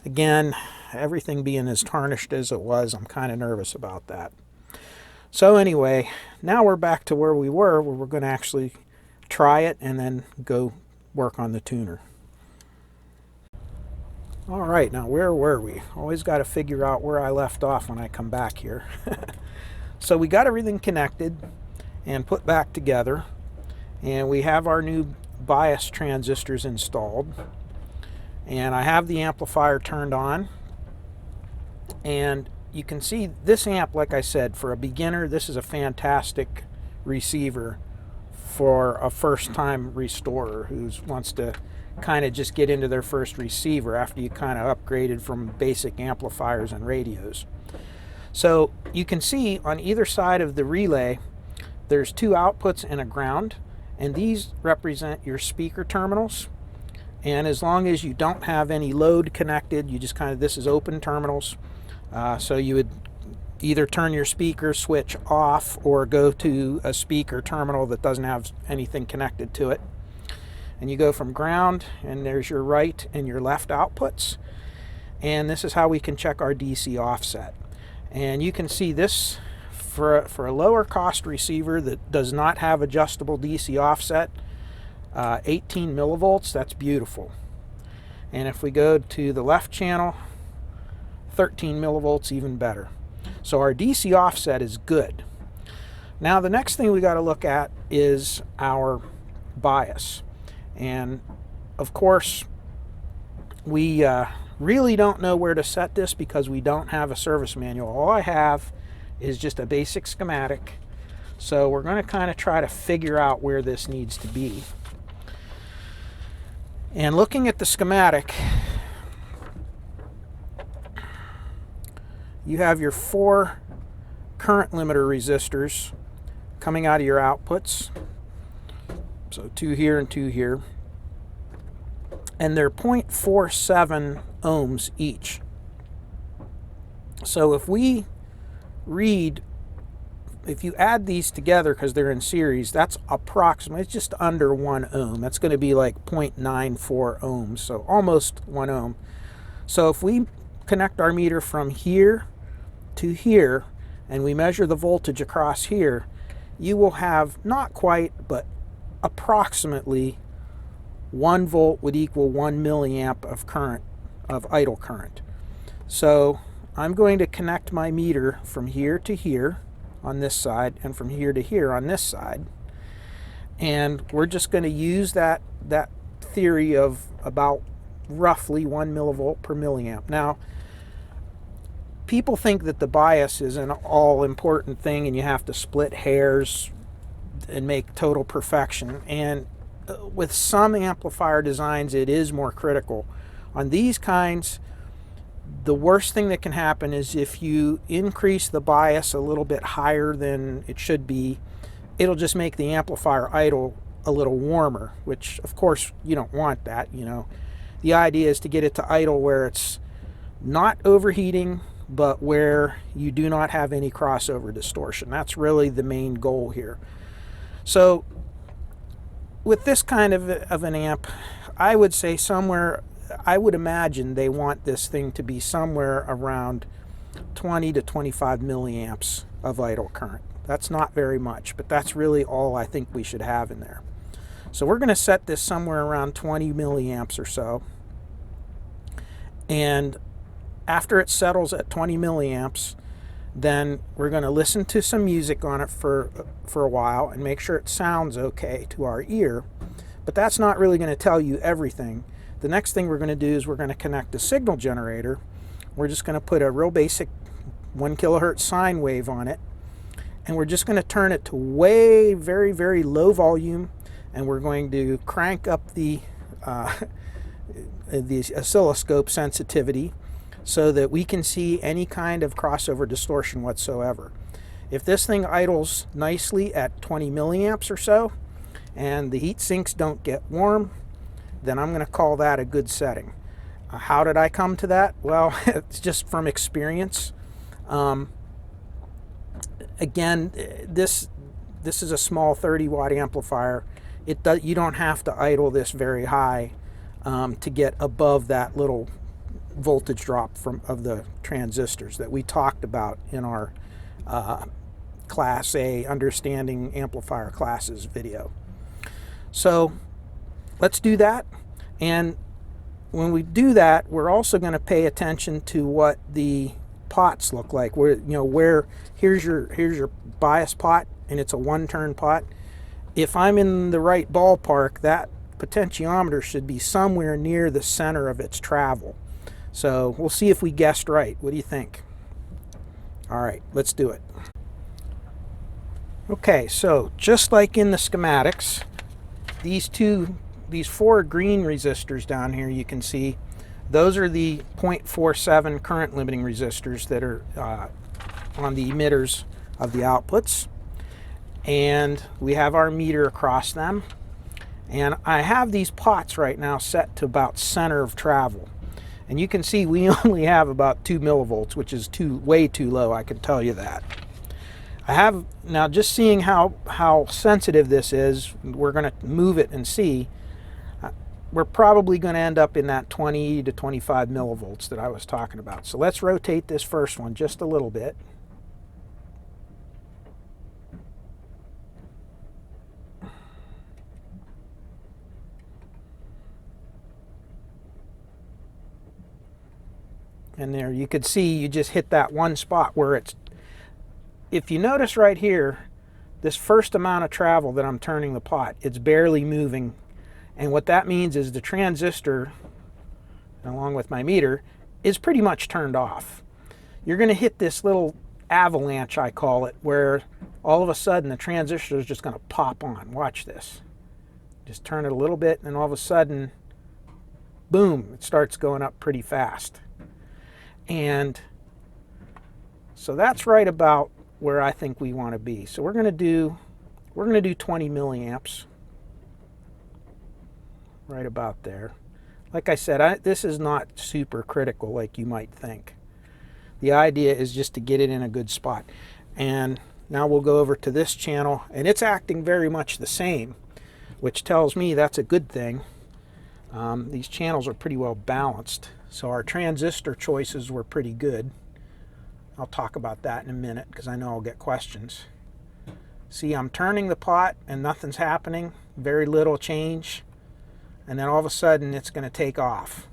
again, everything being as tarnished as it was, I'm kind of nervous about that. So anyway, now we're back to where we were, where we're going to actually try it and then go work on the tuner. All right, now where were we? Always got to figure out where I left off when I come back here. So we got everything connected and put back together, and we have our new bias transistors installed, and I have the amplifier turned on. And you can see this amp, like I said, for a beginner, this is a fantastic receiver for a first-time restorer who wants to kind of just get into their first receiver after you kind of upgraded from basic amplifiers and radios. So you can see on either side of the relay, there's two outputs and a ground, and these represent your speaker terminals. And as long as you don't have any load connected, you just kind of, this is open terminals. So you would either turn your speaker switch off or go to a speaker terminal that doesn't have anything connected to it. And you go from ground, and there's your right and your left outputs. And this is how we can check our DC offset. And you can see this for a lower cost receiver that does not have adjustable DC offset, 18 millivolts, that's beautiful. And if we go to the left channel, 13 millivolts, even better. So our DC offset is good. Now the next thing we got to look at is our bias. And of course, we really don't know where to set this because we don't have a service manual. All I have is just a basic schematic. So we're going to kind of try to figure out where this needs to be. And looking at the schematic, you have your 4 current limiter resistors coming out of your outputs. So 2 here and 2 here. And they're 0.47 ohms each. So if we read, if you add these together because they're in series, that's approximately, it's just under 1 ohm. That's going to be like 0.94 ohms, so almost 1 ohm. So if we connect our meter from here to here and we measure the voltage across here, you will have not quite, but approximately 1 volt would equal 1 milliamp of current, of idle current. So I'm going to connect my meter from here to here on this side and from here to here on this side. And we're just going to use that theory of about roughly 1 millivolt per milliamp. Now, people think that the bias is an all-important thing and you have to split hairs and make total perfection. And with some amplifier designs, it is more critical. On these kinds, the worst thing that can happen is if you increase the bias a little bit higher than it should be, it'll just make the amplifier idle a little warmer, which of course you don't want that. You know, the idea is to get it to idle where it's not overheating, but where you do not have any crossover distortion. That's really the main goal here. So with this kind of an amp, I would say somewhere, I would imagine they want this thing to be somewhere around 20 to 25 milliamps of idle current. That's not very much, but that's really all I think we should have in there. So we're going to set this somewhere around 20 milliamps or so. And after it settles at 20 milliamps, then we're going to listen to some music on it for a while and make sure it sounds okay to our ear. But that's not really going to tell you everything. The next thing we're going to do is we're going to connect a signal generator. We're just going to put a real basic 1 kilohertz sine wave on it. And we're just going to turn it to way, very, very low volume. And we're going to crank up the oscilloscope sensitivity so that we can see any kind of crossover distortion whatsoever. If this thing idles nicely at 20 milliamps or so, and the heat sinks don't get warm, then I'm going to call that a good setting. How did I come to that? Well, it's just from experience. again, this is a small 30-watt amplifier. You don't have to idle this very high to get above that little voltage drop of the transistors that we talked about in our Class A Understanding Amplifier Classes video. So let's do that. And when we do that, we're also going to pay attention to what the pots look like. Here's your bias pot, and it's a one-turn pot. If I'm in the right ballpark, that potentiometer should be somewhere near the center of its travel. So we'll see if we guessed right. What do you think? All right, let's do it. Okay, so just like in the schematics, these 4 green resistors down here, you can see those are the 0.47 current limiting resistors that are on the emitters of the outputs. And we have our meter across them. And I have these pots right now set to about center of travel. And you can see we only have about 2 millivolts, which is way too low, I can tell you that. I have, now just seeing how sensitive this is, we're going to move it and see. We're probably going to end up in that 20 to 25 millivolts that I was talking about. So let's rotate this first one just a little bit. And there you could see you just hit that one spot where it's, if you notice right here, this first amount of travel that I'm turning the pot, it's barely moving. And what that means is the transistor, along with my meter, is pretty much turned off. You're going to hit this little avalanche, I call it, where all of a sudden the transistor is just going to pop on. Watch this. Just turn it a little bit, and all of a sudden, boom, it starts going up pretty fast. And so that's right about where I think we want to be. So we're going to do 20 milliamps. Right about there. Like I said, this is not super critical like you might think. The idea is just to get it in a good spot. And now we'll go over to this channel, and it's acting very much the same, which tells me that's a good thing. These channels are pretty well balanced, so our transistor choices were pretty good. I'll talk about that in a minute because I know I'll get questions. See, I'm turning the pot and nothing's happening, very little change. And then all of a sudden it's going to take off.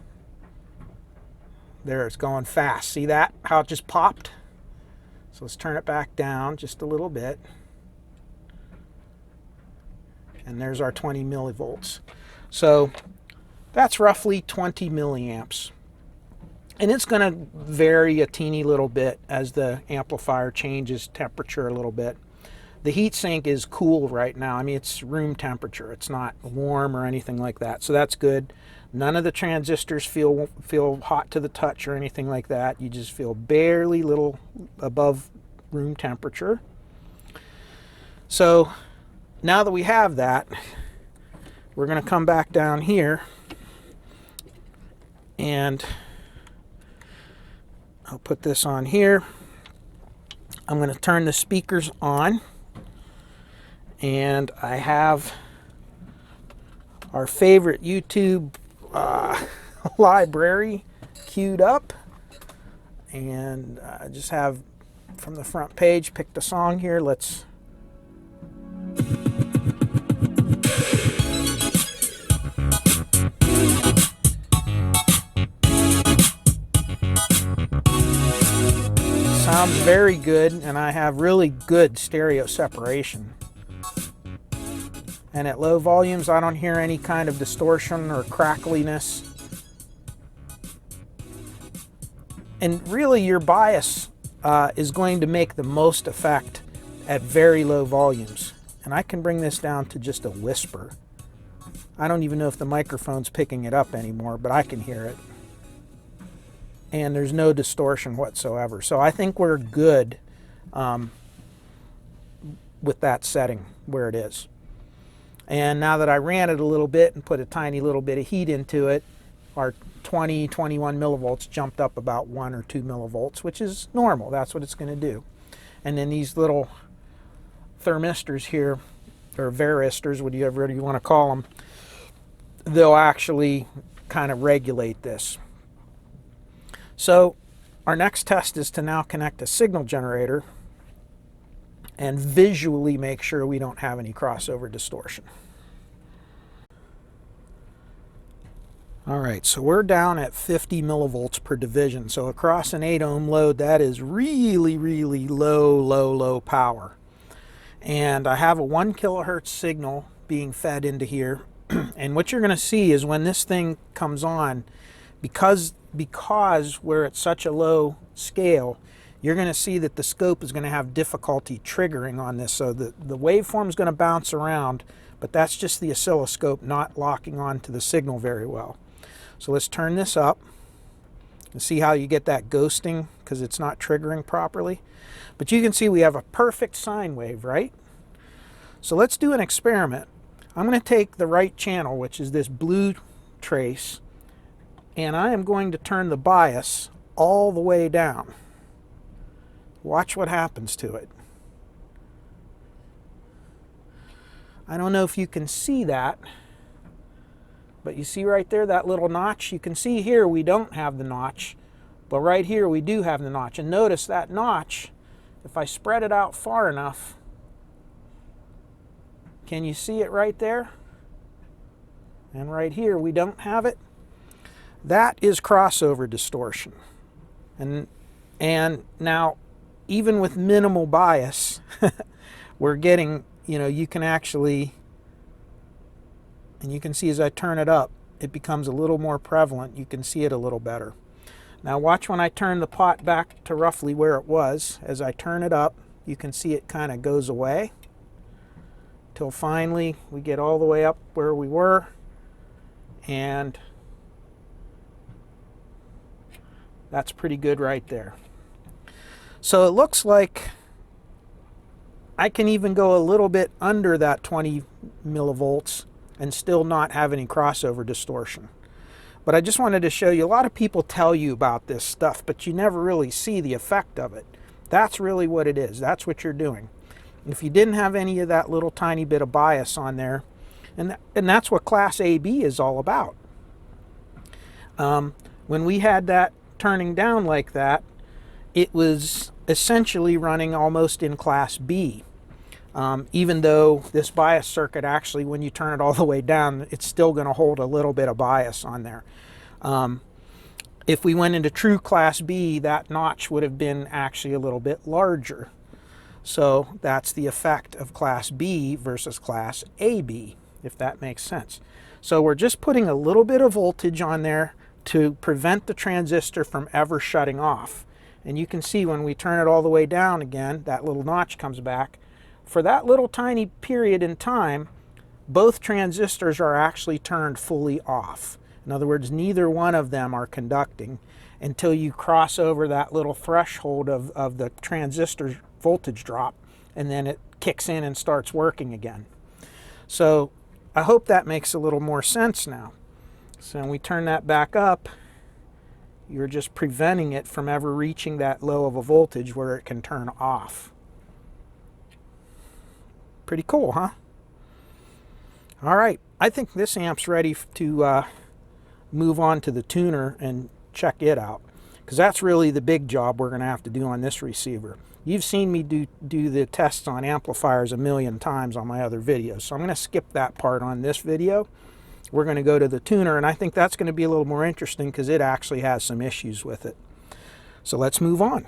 There, it's going fast. See that? How it just popped? So let's turn it back down just a little bit. And there's our 20 millivolts. So that's roughly 20 milliamps. And it's going to vary a teeny little bit as the amplifier changes temperature a little bit. The heatsink is cool right now. I mean, it's room temperature. It's not warm or anything like that. So that's good. None of the transistors feel hot to the touch or anything like that. You just feel barely little above room temperature. So now that we have that, we're going to come back down here, and I'll put this on here. I'm going to turn the speakers on. And I have our favorite YouTube library queued up. And I just have from the front page picked a song here. Let's. Sounds very good, and I have really good stereo separation. And at low volumes, I don't hear any kind of distortion or crackliness. And really, your bias is going to make the most effect at very low volumes. And I can bring this down to just a whisper. I don't even know if the microphone's picking it up anymore, but I can hear it. And there's no distortion whatsoever. So I think we're good with that setting where it is. And now that I ran it a little bit and put a tiny little bit of heat into it, our 20, 21 millivolts jumped up about 1 or 2 millivolts, which is normal. That's what it's going to do. and then these little thermistors here, or varistors, whatever you want to call them, they'll actually kind of regulate this. So our next test is to now connect a signal generator and visually make sure we don't have any crossover distortion. All right, so we're down at 50 millivolts per division. So across an 8 ohm load, that is really, really low power. And I have a 1 kilohertz signal being fed into here. And what you're going to see is when this thing comes on, because we're at such a low scale, you're going to see that the scope is going to have difficulty triggering on this. So the waveform is going to bounce around, but that's just the oscilloscope not locking onto the signal very well. So let's turn this up and see how you get that ghosting because it's not triggering properly. But you can see we have a perfect sine wave, right? So let's do an experiment. I'm going to take the right channel, which is this blue trace, and I am going to turn the bias all the way down. Watch what happens to it. I don't know if you can see that, but you see right there that little notch? You can see here we don't have the notch, but right here we do have the notch. And notice that notch, if I spread it out far enough, can you see it right there? And right here we don't have it. That is crossover distortion. And now, even with minimal bias, we're getting, you can actually, and you can see as I turn it up, it becomes a little more prevalent. You can see it a little better. Now watch when I turn the pot back to roughly where it was. As I turn it up, you can see it kind of goes away till finally we get all the way up where we were, and that's pretty good right there. So it looks like I can even go a little bit under that 20 millivolts and still not have any crossover distortion. But I just wanted to show you, a lot of people tell you about this stuff, but you never really see the effect of it. That's really what it is. That's what you're doing. If you didn't have any of that little tiny bit of bias on there, and that's what Class AB is all about. When we had that turning down like that, it was essentially running almost in Class B. Even though this bias circuit actually, when you turn it all the way down, it's still going to hold a little bit of bias on there. If we went into true Class B, that notch would have been actually a little bit larger. So that's the effect of Class B versus Class AB, if that makes sense. So we're just putting a little bit of voltage on there to prevent the transistor from ever shutting off. And you can see when we turn it all the way down again, that little notch comes back. For that little tiny period in time, both transistors are actually turned fully off. In other words, neither one of them are conducting until you cross over that little threshold of the transistor voltage drop, and then it kicks in and starts working again. So I hope that makes a little more sense now. So when we turn that back up, you're just preventing it from ever reaching that low of a voltage where it can turn off. Pretty cool, huh? All right, I think this amp's ready to move on to the tuner and check it out, because that's really the big job we're going to have to do on this receiver. You've seen me do the tests on amplifiers a million times on my other videos, so I'm going to skip that part on this video. We're going to go to the tuner, and I think that's going to be a little more interesting because it actually has some issues with it. So let's move on.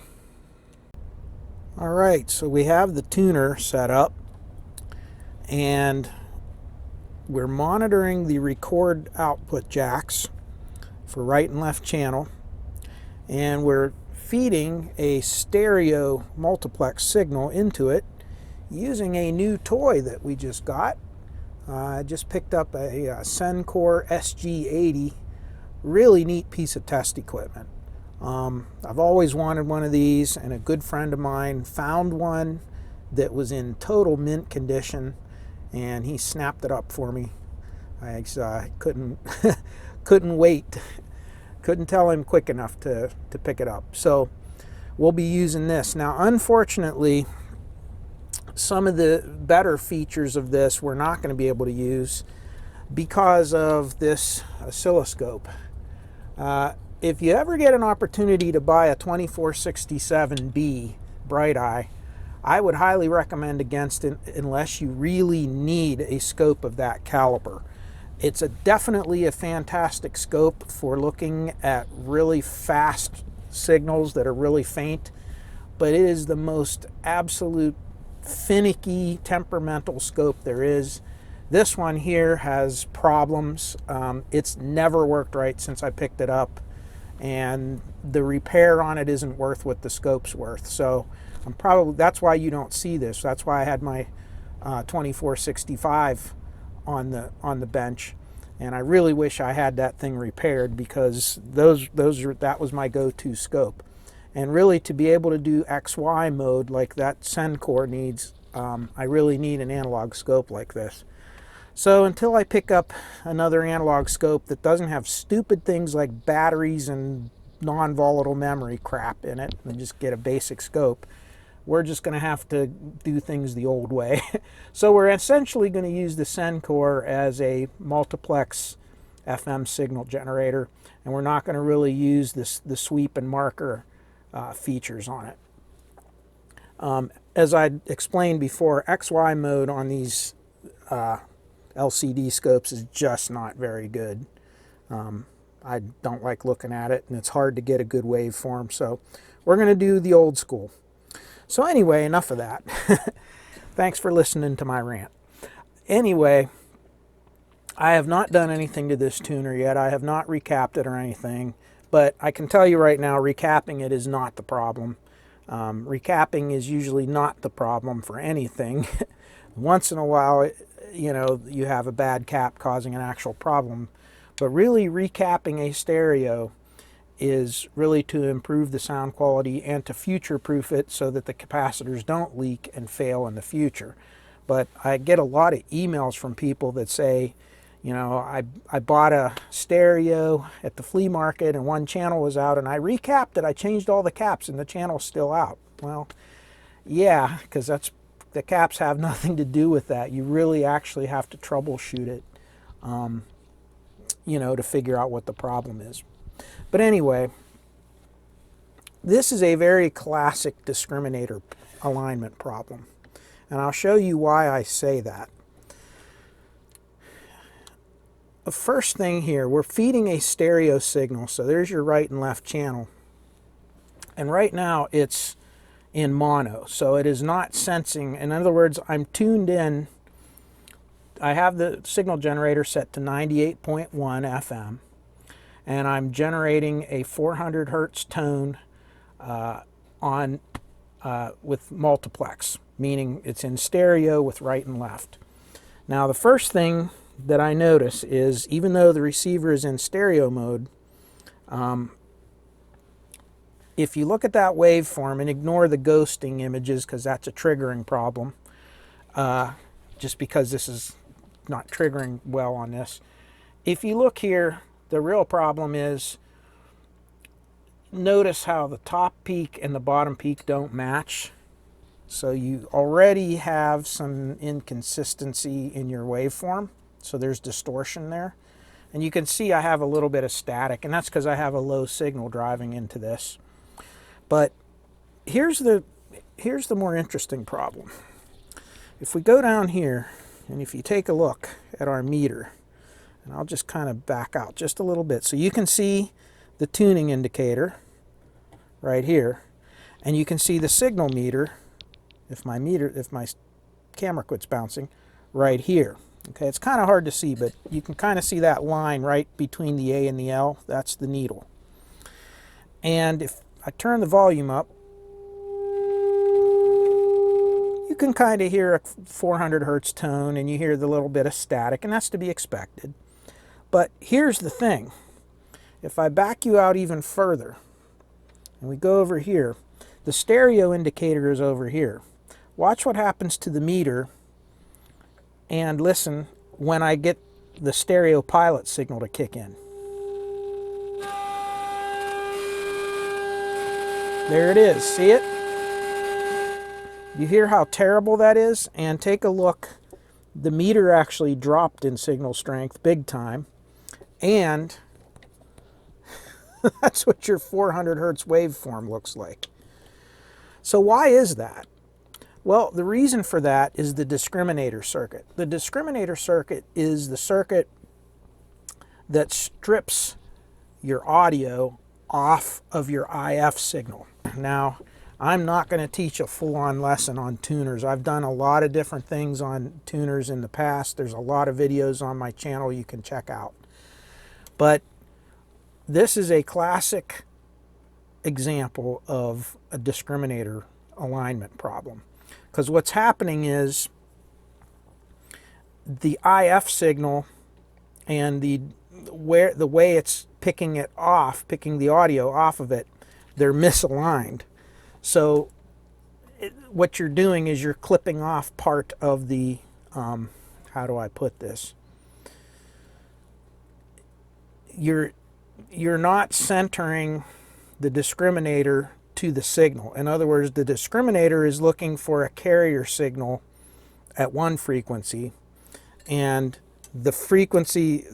All right, so we have the tuner set up, and we're monitoring the record output jacks for right and left channel, and we're feeding a stereo multiplex signal into it using a new toy that we just got. I just picked up a Sencor SG80, really neat piece of test equipment. I've always wanted one of these, and a good friend of mine found one that was in total mint condition, and he snapped it up for me. I couldn't wait. Couldn't tell him quick enough to pick it up. So we'll be using this. Now, unfortunately, some of the better features of this we're not going to be able to use because of this oscilloscope. If you ever get an opportunity to buy a 2467B Bright Eye, I would highly recommend against it unless you really need a scope of that caliber. It's definitely a fantastic scope for looking at really fast signals that are really faint, but it is the most absolute finicky, temperamental scope there is. This one here has problems. It's never worked right since I picked it up, and the repair on it isn't worth what the scope's worth. So that's why you don't see this. That's why I had my 2465 on the bench, and I really wish I had that thing repaired, because that was my go-to scope. And really, to be able to do XY mode like that Sencor needs, I really need an analog scope like this. So until I pick up another analog scope that doesn't have stupid things like batteries and non-volatile memory crap in it, and just get a basic scope, we're just going to have to do things the old way. So we're essentially going to use the Sencor as a multiplex FM signal generator, and we're not going to really use the sweep and marker features on it. As I explained before, XY mode on these LCD scopes is just not very good. I don't like looking at it, and it's hard to get a good waveform, so we're going to do the old school. So anyway, enough of that. Thanks for listening to my rant. Anyway, I have not done anything to this tuner yet. I have not recapped it or anything, but I can tell you right now, recapping it is not the problem. Recapping is usually not the problem for anything. Once in a while, you know, you have a bad cap causing an actual problem, but really recapping a stereo is really to improve the sound quality and to future-proof it so that the capacitors don't leak and fail in the future. But I get a lot of emails from people that say, you know, I bought a stereo at the flea market and one channel was out and I recapped it. I changed all the caps and the channel's still out. Well, yeah, because the caps have nothing to do with that. You really actually have to troubleshoot it, you know, to figure out what the problem is. But anyway, this is a very classic discriminator alignment problem, and I'll show you why I say that. The first thing here, we're feeding a stereo signal, so there's your right and left channel, and right now it's in mono, so it is not sensing. In other words, I'm tuned in. I have the signal generator set to 98.1 FM, and I'm generating a 400 hertz tone with multiplex, meaning it's in stereo with right and left. Now, the first thing that I notice is, even though the receiver is in stereo mode, if you look at that waveform and ignore the ghosting images, because that's a triggering problem, just because this is not triggering well on this. If you look here, the real problem is, notice how the top peak and the bottom peak don't match. So you already have some inconsistency in your waveform. So there's distortion there. And you can see I have a little bit of static, and that's because I have a low signal driving into this. But here's the more interesting problem. If we go down here, and if you take a look at our meter, and I'll just kind of back out just a little bit so you can see the tuning indicator right here, and you can see the signal meter if my camera quits bouncing right here. Okay, it's kind of hard to see, but you can kind of see that line right between the A and the L. That's the needle. And if I turn the volume up, you can kind of hear a 400 hertz tone, and you hear the little bit of static, and that's to be expected. But here's the thing. If I back you out even further, and we go over here, the stereo indicator is over here. Watch what happens to the meter, and listen when I get the stereo pilot signal to kick in. There it is. See it? You hear how terrible that is? And take a look. The meter actually dropped in signal strength big time. And that's what your 400 hertz waveform looks like. So why is that? Well, the reason for that is the discriminator circuit. The discriminator circuit is the circuit that strips your audio off of your IF signal. Now, I'm not going to teach a full-on lesson on tuners. I've done a lot of different things on tuners in the past. There's a lot of videos on my channel you can check out. But this is a classic example of a discriminator alignment problem. Because what's happening is the IF signal and the way it's picking it off, picking the audio off of it, they're misaligned. So what you're doing is you're clipping off part of the, how do I put this? You're not centering the discriminator to the signal. In other words, the discriminator is looking for a carrier signal at one frequency, and the frequency,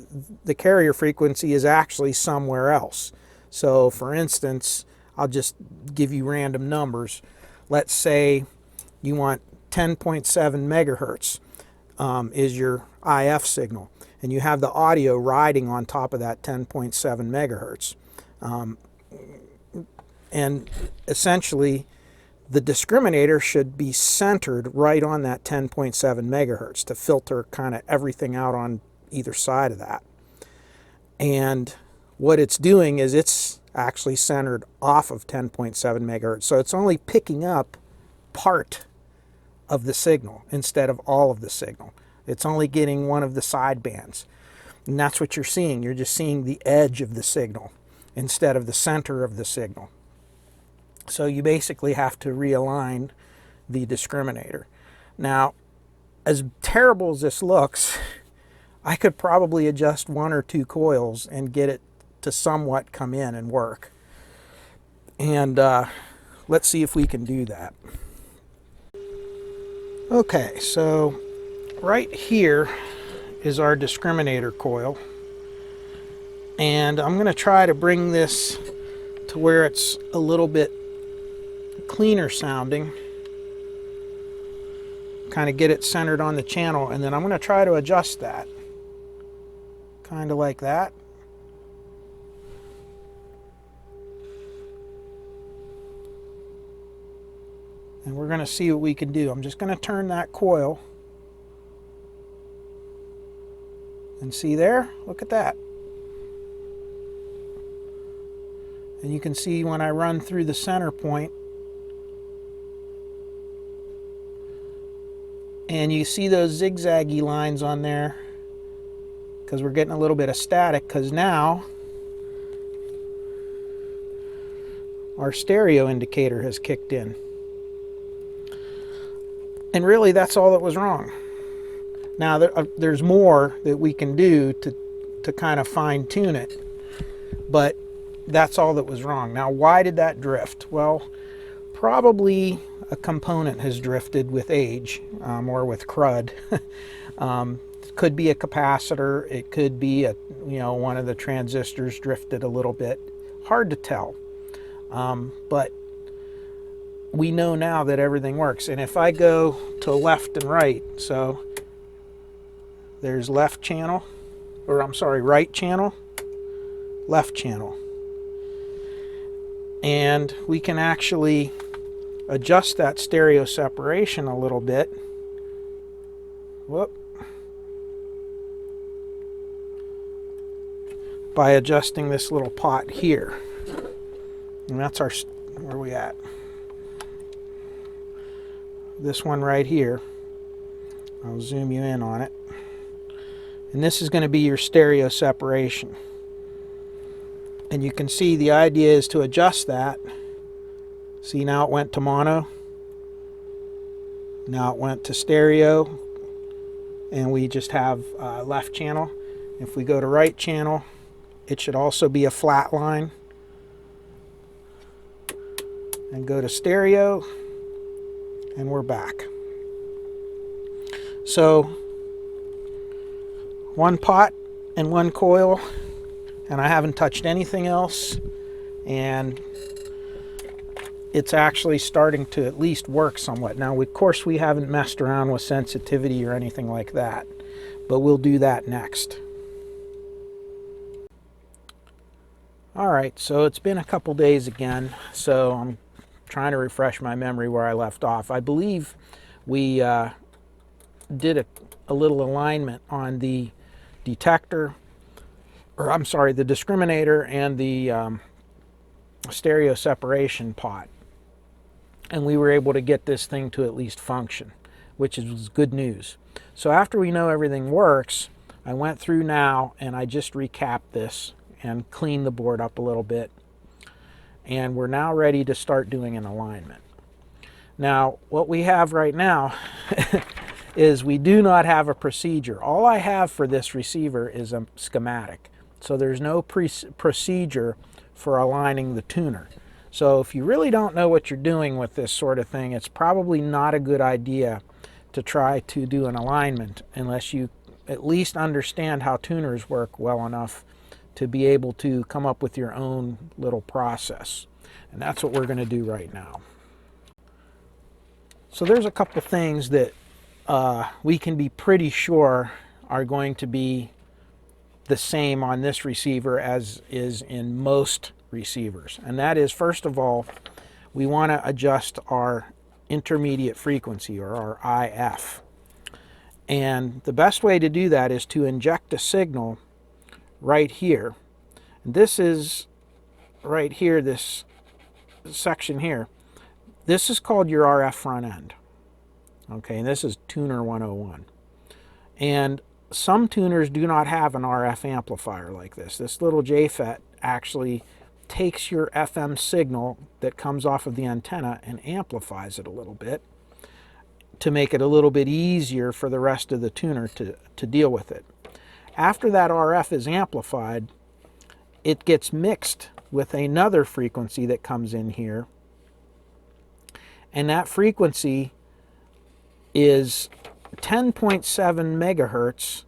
the carrier frequency, is actually somewhere else. So for instance, I'll just give you random numbers. Let's say you want 10.7 megahertz is your IF signal, and you have the audio riding on top of that 10.7 megahertz. And essentially, the discriminator should be centered right on that 10.7 megahertz to filter kind of everything out on either side of that. And what it's doing is it's actually centered off of 10.7 megahertz. So it's only picking up part of the signal instead of all of the signal. It's only getting one of the side bands. And that's what you're seeing. You're just seeing the edge of the signal instead of the center of the signal. So you basically have to realign the discriminator. Now, as terrible as this looks, I could probably adjust 1 or 2 coils and get it to somewhat come in and work. And let's see if we can do that. Okay, so right here is our discriminator coil. And I'm going to try to bring this to where it's a little bit cleaner sounding, kind of get it centered on the channel, and then I'm going to try to adjust that kind of like that. And we're going to see what we can do. I'm just going to turn that coil, and see there, look at that. And you can see when I run through the center point, and you see those zigzaggy lines on there because we're getting a little bit of static, because now our stereo indicator has kicked in. And really, that's all that was wrong. Now, there's more that we can do to kind of fine tune it, but that's all that was wrong. Now, why did that drift? Well, probably a component has drifted with age, or with crud. It could be a capacitor. It could be one of the transistors drifted a little bit. Hard to tell. But we know now that everything works. And if I go to left and right, so there's left channel, or I'm sorry, right channel, left channel. And we can actually adjust that stereo separation a little bit. Whoop. By adjusting this little pot here. And that's our, where are we at? This one right here. I'll zoom you in on it. And this is going to be your stereo separation. And you can see the idea is to adjust that. See, now it went to mono. Now it went to stereo. And we just have left channel. If we go to right channel, it should also be a flat line. and go to stereo, and we're back. So one pot and one coil, and I haven't touched anything else, and it's actually starting to at least work somewhat. Now, of course, we haven't messed around with sensitivity or anything like that, but we'll do that next. All right, so it's been a couple days again, so I'm trying to refresh my memory where I left off. I believe we did a little alignment on the detector, or I'm sorry, the discriminator and the stereo separation pot. And we were able to get this thing to at least function, which is good news. So after we know everything works, I went through now and I just recapped this and cleaned the board up a little bit. And we're now ready to start doing an alignment. Now, what we have right now is we do not have a procedure. All I have for this receiver is a schematic. So there's no procedure for aligning the tuner. So if you really don't know what you're doing with this sort of thing, it's probably not a good idea to try to do an alignment unless you at least understand how tuners work well enough to be able to come up with your own little process. And that's what we're going to do right now. So there's a couple things that we can be pretty sure are going to be the same on this receiver as is in most receivers. And that is, first of all, we want to adjust our intermediate frequency, or our IF. And the best way to do that is to inject a signal right here. And this is right here, this section here. This is called your RF front end. Okay, and this is tuner 101. And some tuners do not have an RF amplifier like this. This little JFET actually takes your FM signal that comes off of the antenna and amplifies it a little bit to make it a little bit easier for the rest of the tuner to deal with it. After that RF is amplified, it gets mixed with another frequency that comes in here, and that frequency is 10.7 megahertz,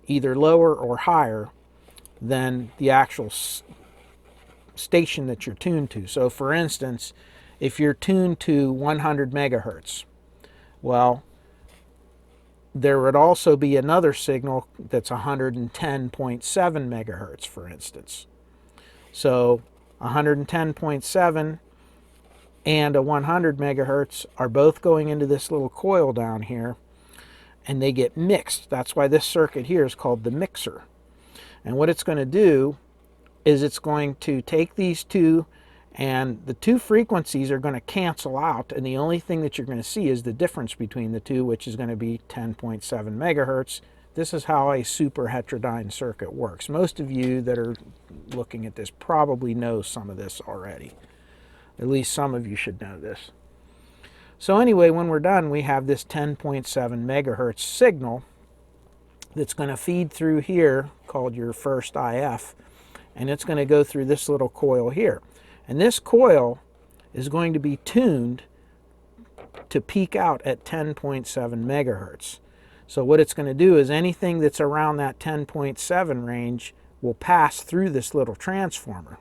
either lower or higher than the actual station that you're tuned to. So for instance, if you're tuned to 100 megahertz, well, there would also be another signal that's 110.7 megahertz, for instance. So 110.7 and a 100 megahertz are both going into this little coil down here, and they get mixed. That's why this circuit here is called the mixer. And what it's going to do is it's going to take these two, and the two frequencies are going to cancel out, and the only thing that you're going to see is the difference between the two, which is going to be 10.7 megahertz. This is how a super heterodyne circuit works. Most of you that are looking at this probably know some of this already. At least some of you should know this. So anyway, when we're done, we have this 10.7 megahertz signal that's going to feed through here, called your first IF, and it's going to go through this little coil here. And this coil is going to be tuned to peak out at 10.7 megahertz. So what it's going to do is anything that's around that 10.7 range will pass through this little transformer.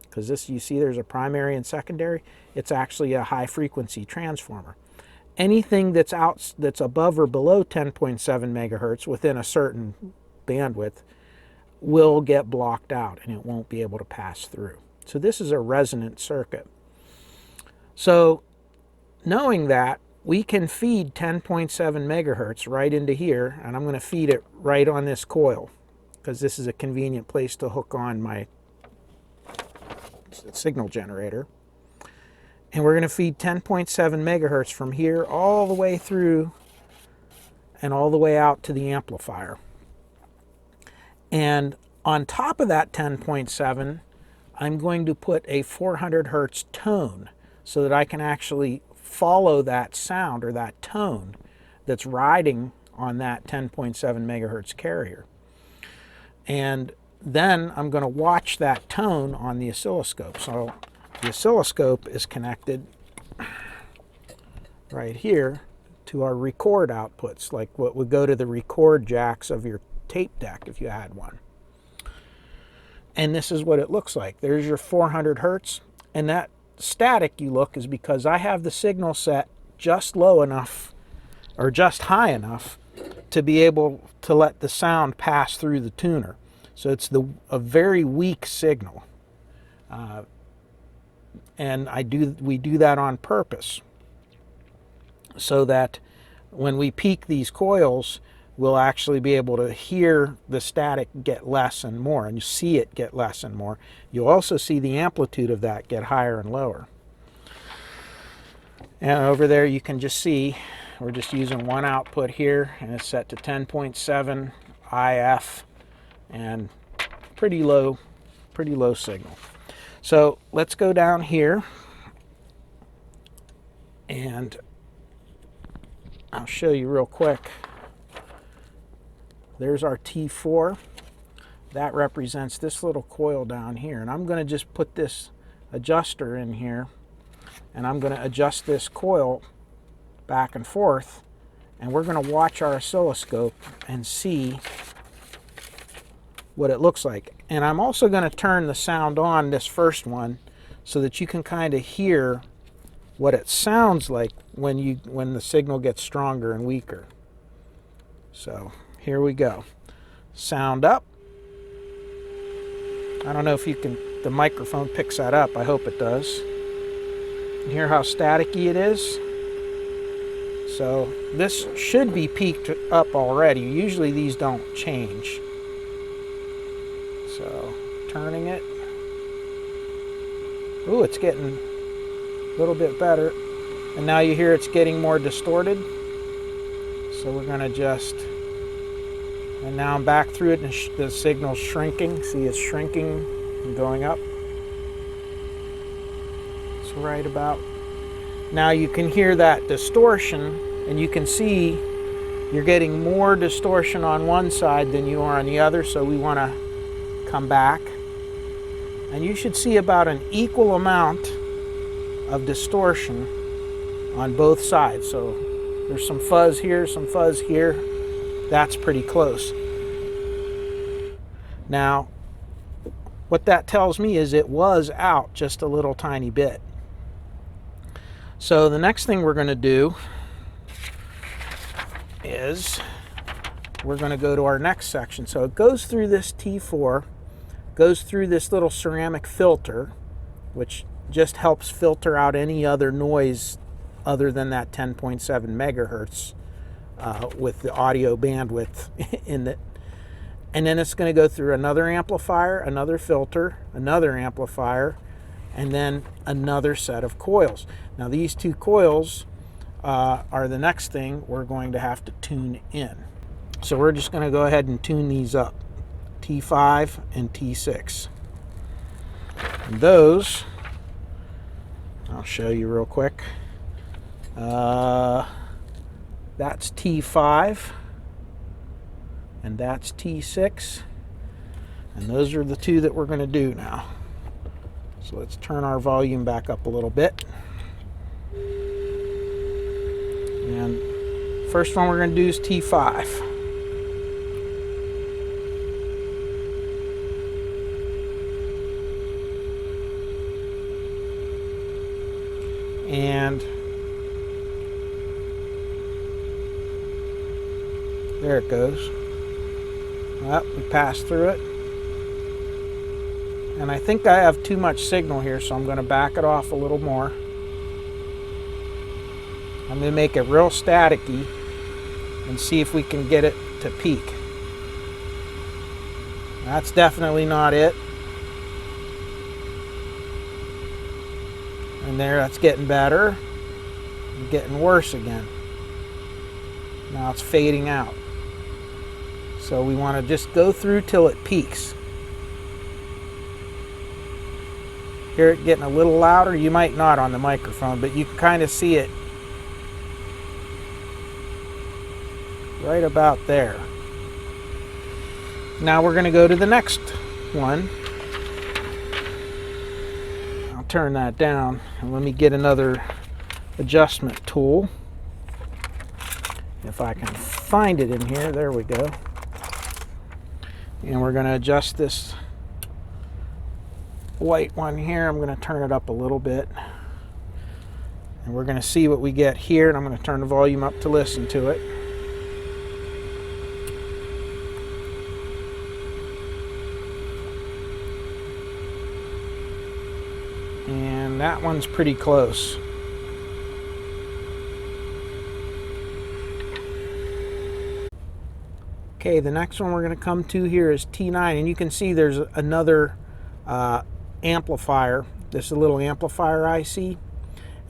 Because this, you see there's a primary and secondary, it's actually a high frequency transformer. Anything that's above or below 10.7 megahertz within a certain bandwidth will get blocked out and it won't be able to pass through. So this is a resonant circuit. So knowing that, we can feed 10.7 megahertz right into here, and I'm going to feed it right on this coil because this is a convenient place to hook on my signal generator. And we're going to feed 10.7 megahertz from here all the way through and all the way out to the amplifier. And on top of that 10.7, I'm going to put a 400 hertz tone so that I can actually follow that sound or that tone that's riding on that 10.7 megahertz carrier. And then I'm going to watch that tone on the oscilloscope. So the oscilloscope is connected right here to our record outputs, like what would go to the record jacks of your tape deck if you had one. And this is what it looks like. There's your 400 hertz, and that static you look is because I have the signal set just low enough or just high enough to be able to let the sound pass through the tuner. So it's a very weak signal. And we do that on purpose so that when we peak these coils, we'll actually be able to hear the static get less and more, and you see it get less and more. You'll also see the amplitude of that get higher and lower. And over there you can just see we're just using one output here, and it's set to 10.7 IF and pretty low signal. So let's go down here and I'll show you real quick. There's our T4. That represents this little coil down here. And I'm going to just put this adjuster in here, and I'm going to adjust this coil back and forth, and we're going to watch our oscilloscope and see what it looks like. And I'm also going to turn the sound on this first one so that you can kind of hear what it sounds like when the signal gets stronger and weaker. So here we go. Sound up. I don't know if the microphone picks that up. I hope it does. You hear how staticky it is? So this should be peaked up already. Usually these don't change. So turning it. Ooh, it's getting a little bit better. And now you hear it's getting more distorted. So we're going to just, and now I'm back through it and the signal's shrinking. See, it's shrinking and going up. It's right about. Now you can hear that distortion, and you can see you're getting more distortion on one side than you are on the other, so we want to come back. And you should see about an equal amount of distortion on both sides. So there's some fuzz here, some fuzz here. That's pretty close. Now, what that tells me is it was out just a little tiny bit. So the next thing we're going to do is we're going to go to our next section. So it goes through this T4, goes through this little ceramic filter, which just helps filter out any other noise other than that 10.7 megahertz with the audio bandwidth in it. And then it's going to go through another amplifier, another filter, another amplifier, and then another set of coils. Now these two coils are the next thing we're going to have to tune in. So we're just going to go ahead and tune these up, T5 and T6. And those, I'll show you real quick. That's T5 and that's T6, and those are the two that we're going to do now. So let's turn our volume back up a little bit. And first one we're going to do is T5. And there it goes. Well, we passed through it. And I think I have too much signal here, so I'm going to back it off a little more. I'm going to make it real staticky and see if we can get it to peak. That's definitely not it. And there, that's getting better. And getting worse again. Now it's fading out. So we want to just go through till it peaks. Hear it getting a little louder. You might not on the microphone, but you can kind of see it right about there. Now we're going to go to the next one. I'll turn that down and let me get another adjustment tool. if I can find it in here. There we go. And we're going to adjust this white one here. I'm going to turn it up a little bit. And we're going to see what we get here. And I'm going to turn the volume up to listen to it. And that one's pretty close. Okay, the next one we're going to come to here is T9, and you can see there's another amplifier. This is a little amplifier IC,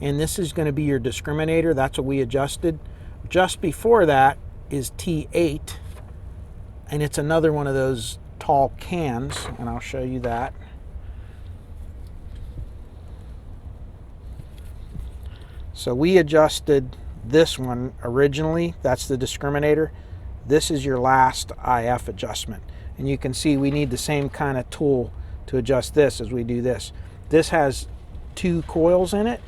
and this is going to be your discriminator. That's what we adjusted. Just before that is T8, and it's another one of those tall cans, and I'll show you that. So we adjusted this one originally. That's the discriminator. This is your last IF adjustment. And you can see we need the same kind of tool to adjust this as we do this. This has 2 coils in it.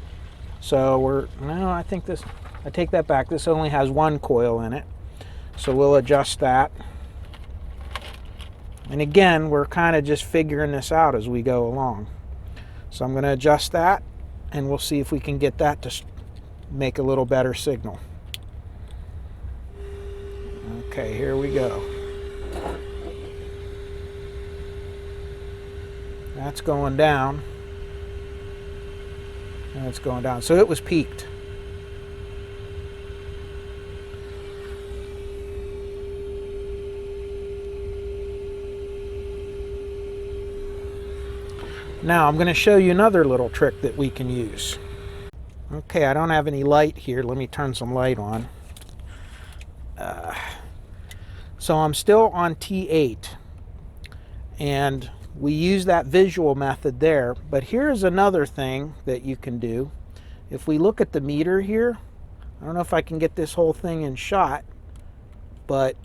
So I take that back. This only has 1 coil in it. So we'll adjust that. And again, we're kind of just figuring this out as we go along. So I'm going to adjust that, and we'll see if we can get that to make a little better signal. Okay, here we go. That's going down. And it's going down. So it was peaked. Now I'm going to show you another little trick that we can use. Okay, I don't have any light here. Let me turn some light on. So I'm still on T8, and we use that visual method there. But here's another thing that you can do. If we look at the meter here, I don't know if I can get this whole thing in shot, but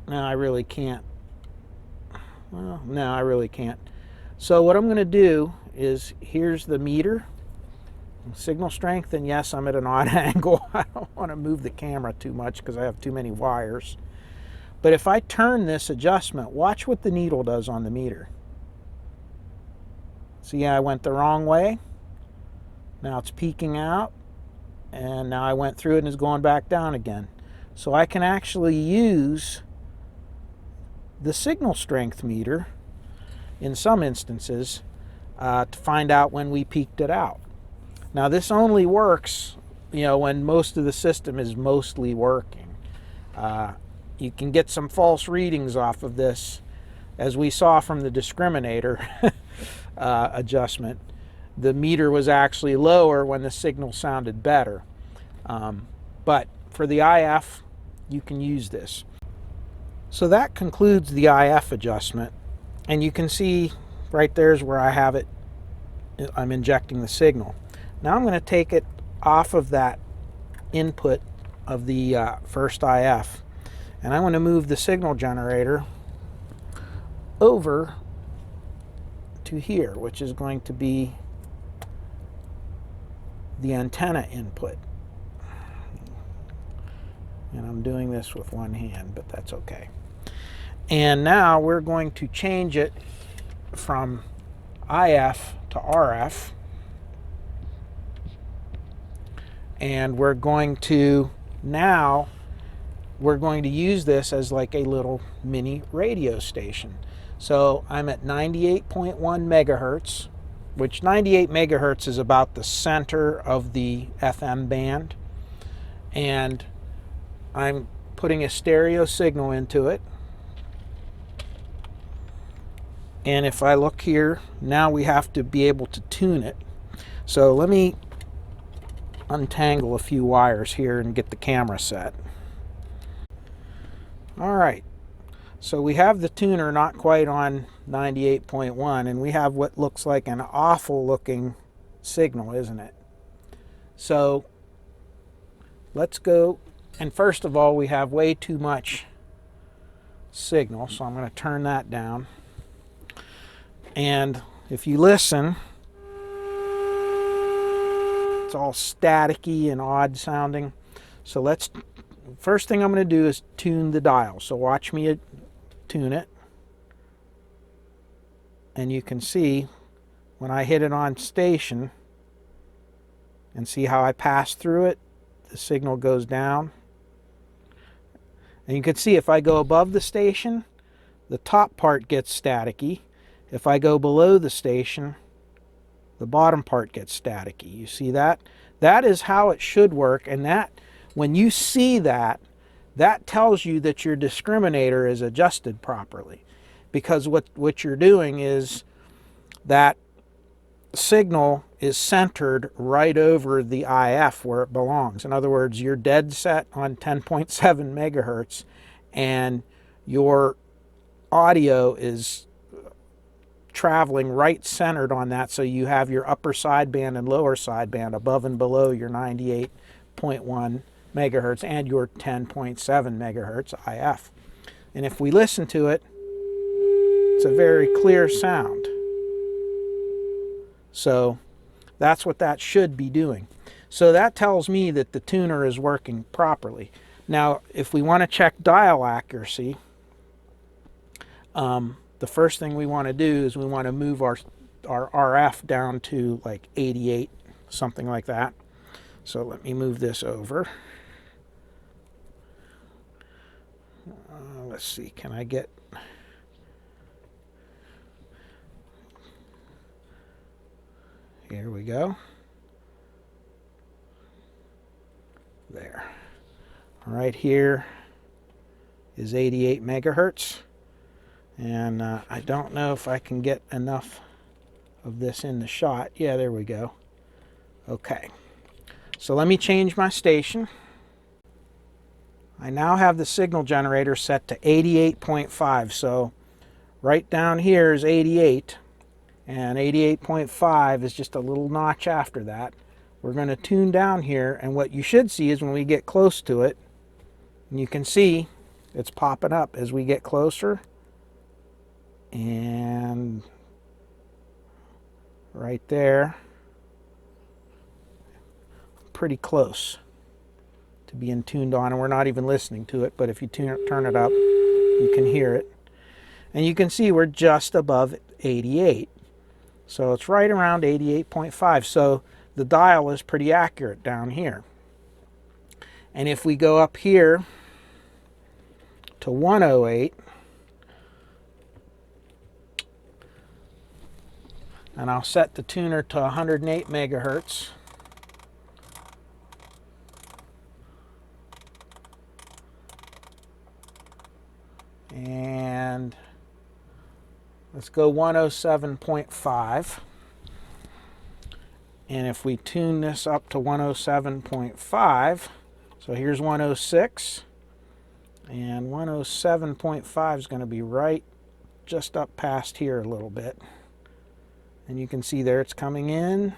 no, I really can't. Well, no, I really can't. So what I'm going to do is, here's the meter, signal strength, and yes, I'm at an odd angle. I don't want to move the camera too much because I have too many wires. But if I turn this adjustment, watch what the needle does on the meter. See, I went the wrong way. Now it's peaking out, and now I went through it and it's going back down again. So I can actually use the signal strength meter in some instances to find out when we peaked it out. Now this only works, when most of the system is mostly working. You can get some false readings off of this, as we saw from the discriminator adjustment. The meter was actually lower when the signal sounded better. But for the IF, you can use this. So that concludes the IF adjustment. And you can see right there's where I have it. I'm injecting the signal. Now I'm going to take it off of that input of the first IF. And I want to move the signal generator over to here, which is going to be the antenna input. And I'm doing this with one hand, but that's okay. And now we're going to change it from IF to RF. And we're going to use this as like a little mini radio station. So I'm at 98.1 megahertz, which 98 megahertz is about the center of the FM band. And I'm putting a stereo signal into it. And if I look here, now we have to be able to tune it. So let me untangle a few wires here and get the camera set. All right, so we have the tuner not quite on 98.1, and we have what looks like an awful looking signal, isn't it? So let's go, and first of all, we have way too much signal, so I'm going to turn that down. And if you listen, it's all staticky and odd sounding. So let's first thing I'm going to do is tune the dial. So watch me tune it. And you can see when I hit it on station and see how I pass through it, the signal goes down. And you can see if I go above the station, the top part gets staticky. If I go below the station, the bottom part gets staticky. You see that? That is how it should work, and that, when you see that, that tells you that your discriminator is adjusted properly. Because what you're doing is that signal is centered right over the IF where it belongs. In other words, you're dead set on 10.7 megahertz, and your audio is traveling right centered on that, so you have your upper sideband and lower sideband above and below your 98.1 megahertz and your 10.7 megahertz IF. And if we listen to it, it's a very clear sound. So that's what that should be doing. So that tells me that the tuner is working properly. Now, if we want to check dial accuracy, the first thing we want to do is we want to move our RF down to like 88, something like that. So let me move this over. Let's see, can I get... Here we go. There. Right here is 88 megahertz. And I don't know if I can get enough of this in the shot. Yeah, there we go. Okay. So let me change my station. I now have the signal generator set to 88.5. So right down here is 88. And 88.5 is just a little notch after that. We're going to tune down here, and what you should see is when we get close to it, and you can see it's popping up as we get closer, and right there, pretty close to being tuned on, and we're not even listening to it, but if you turn it up, you can hear it. And you can see we're just above 88. So it's right around 88.5. So the dial is pretty accurate down here. And if we go up here to 108, and I'll set the tuner to 108 megahertz. And let's go 107.5. And if we tune this up to 107.5, so here's 106, and 107.5 is going to be right just up past here a little bit. And you can see there it's coming in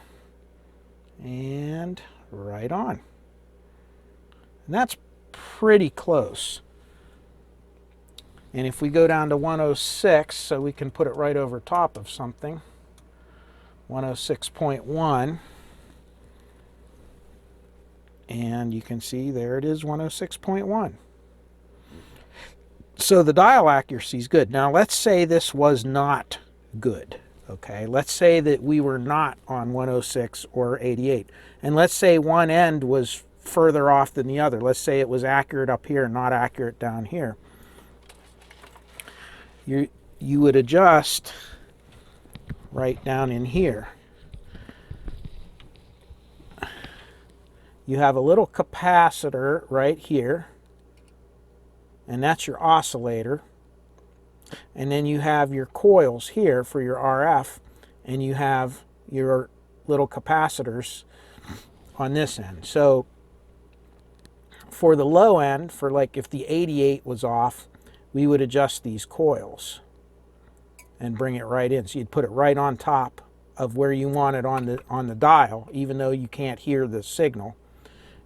and right on. And that's pretty close. And if we go down to 106, so we can put it right over top of something, 106.1, and you can see there it is, 106.1. So the dial accuracy is good. Now let's say this was not good. Okay, let's say that we were not on 106 or 88. And let's say one end was further off than the other. Let's say it was accurate up here and not accurate down here. You would adjust right down in here. You have a little capacitor right here, and that's your oscillator. And then you have your coils here for your RF, and you have your little capacitors on this end. So for the low end, for like if the 88 was off, we would adjust these coils and bring it right in. So you'd put it right on top of where you want it on the dial, even though you can't hear the signal.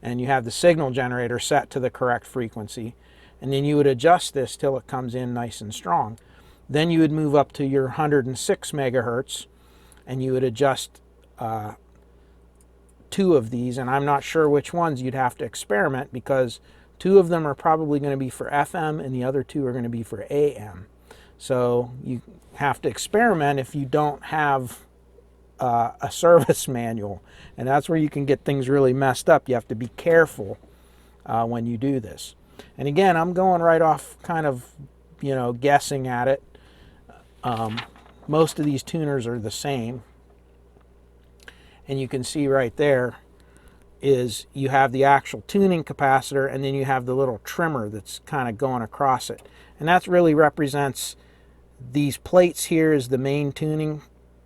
And you have the signal generator set to the correct frequency. And then you would adjust this till it comes in nice and strong. Then you would move up to your 106 megahertz, and you would adjust two of these, and I'm not sure which ones. You'd have to experiment, because 2 of them are probably going to be for FM and the other 2 are going to be for AM. So you have to experiment if you don't have a service manual, and that's where you can get things really messed up. You have to be careful when you do this. And again, I'm going right off kind of, guessing at it. Most of these tuners are the same. And you can see right there is you have the actual tuning capacitor, and then you have the little trimmer that's kind of going across it. And that really represents these plates here is the main tuning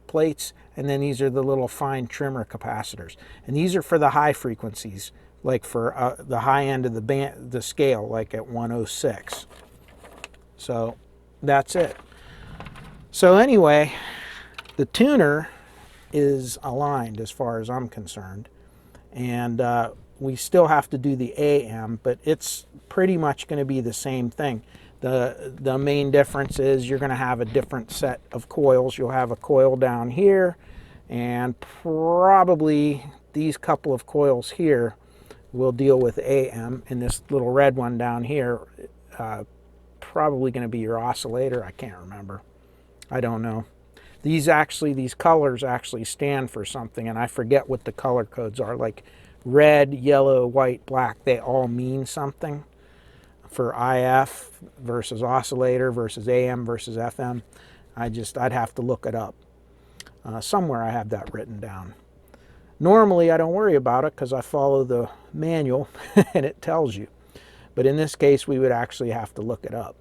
plates, and then these are the little fine trimmer capacitors. And these are for the high frequencies, like for the high end of the scale, like at 106. So that's it. So anyway, the tuner is aligned as far as I'm concerned, and we still have to do the AM, but it's pretty much going to be the same thing. The main difference is you're going to have a different set of coils. You'll have a coil down here, and probably these couple of coils here will deal with AM, and this little red one down here probably going to be your oscillator. I can't remember. I don't know. These colors actually stand for something, and I forget what the color codes are. Like red, yellow, white, black, they all mean something. For IF versus oscillator versus AM versus FM, I'd have to look it up. Somewhere I have that written down. Normally I don't worry about it because I follow the manual and it tells you. But in this case we would actually have to look it up.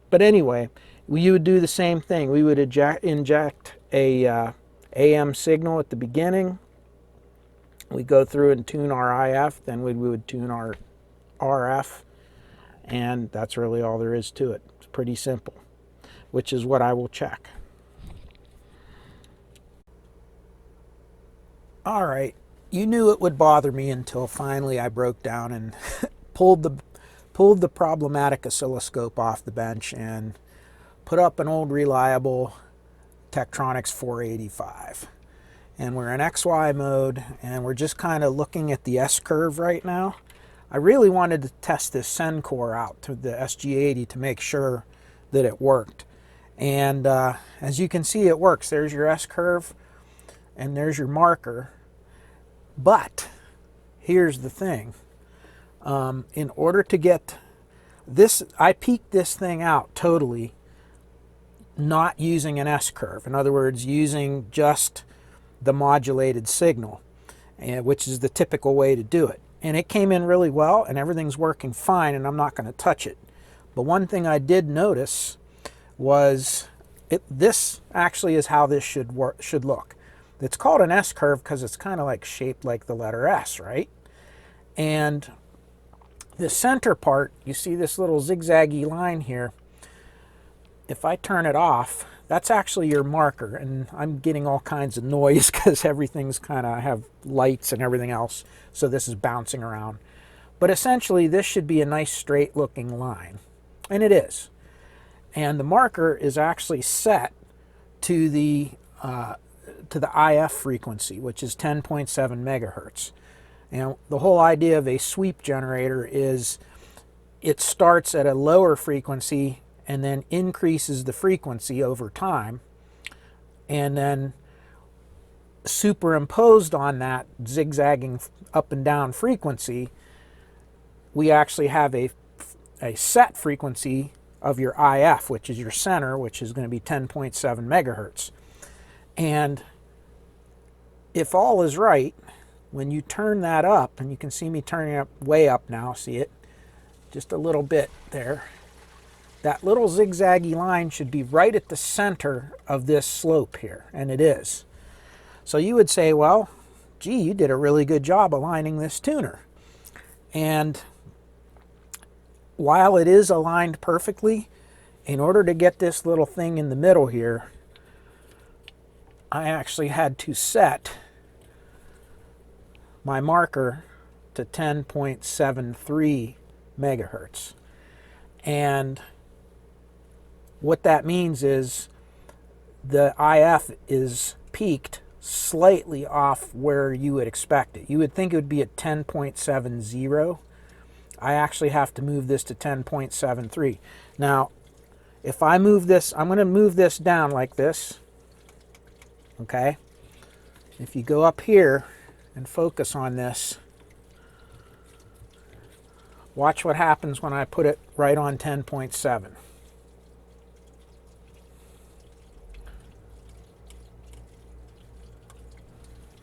But anyway, you would do the same thing. We would inject a AM signal at the beginning. We go through and tune our IF, then we would tune our RF, and that's really all there is to it. It's pretty simple, which is what I will check. All right, you knew it would bother me until finally I broke down and pulled the problematic oscilloscope off the bench and put up an old reliable Tektronix 485. And we're in XY mode, and we're just kind of looking at the S-curve right now. I really wanted to test this Sencor out to the SG80 to make sure that it worked. And as you can see, it works. There's your S-curve, and there's your marker. But here's the thing. In order to get this, I peaked this thing out totally not using an S-curve. In other words, using just the modulated signal, which is the typical way to do it. And it came in really well, and everything's working fine, and I'm not going to touch it. But one thing I did notice was this actually is how this should look. It's called an S-curve because it's kind of like shaped like the letter S, right? And the center part, you see this little zigzaggy line here. If I turn it off, that's actually your marker, and I'm getting all kinds of noise because everything's kind of have lights and everything else, so this is bouncing around. But essentially, this should be a nice straight looking line, and it is. And the marker is actually set to the IF frequency, which is 10.7 megahertz. And the whole idea of a sweep generator is it starts at a lower frequency and then increases the frequency over time, and then superimposed on that zigzagging up and down frequency, we actually have a set frequency of your IF, which is your center, which is going to be 10.7 megahertz. And if all is right, when you turn that up, and you can see me turning it up way up now, see it? Just a little bit there. That little zigzaggy line should be right at the center of this slope here, and it is. So you would say, well, gee, you did a really good job aligning this tuner. And while it is aligned perfectly, in order to get this little thing in the middle here, I actually had to set my marker to 10.73 megahertz. And what that means is the IF is peaked slightly off where you would expect it. You would think it would be at 10.70. I actually have to move this to 10.73. Now, if I move this, I'm going to move this down like this. Okay? If you go up here and focus on this, watch what happens when I put it right on 10.7.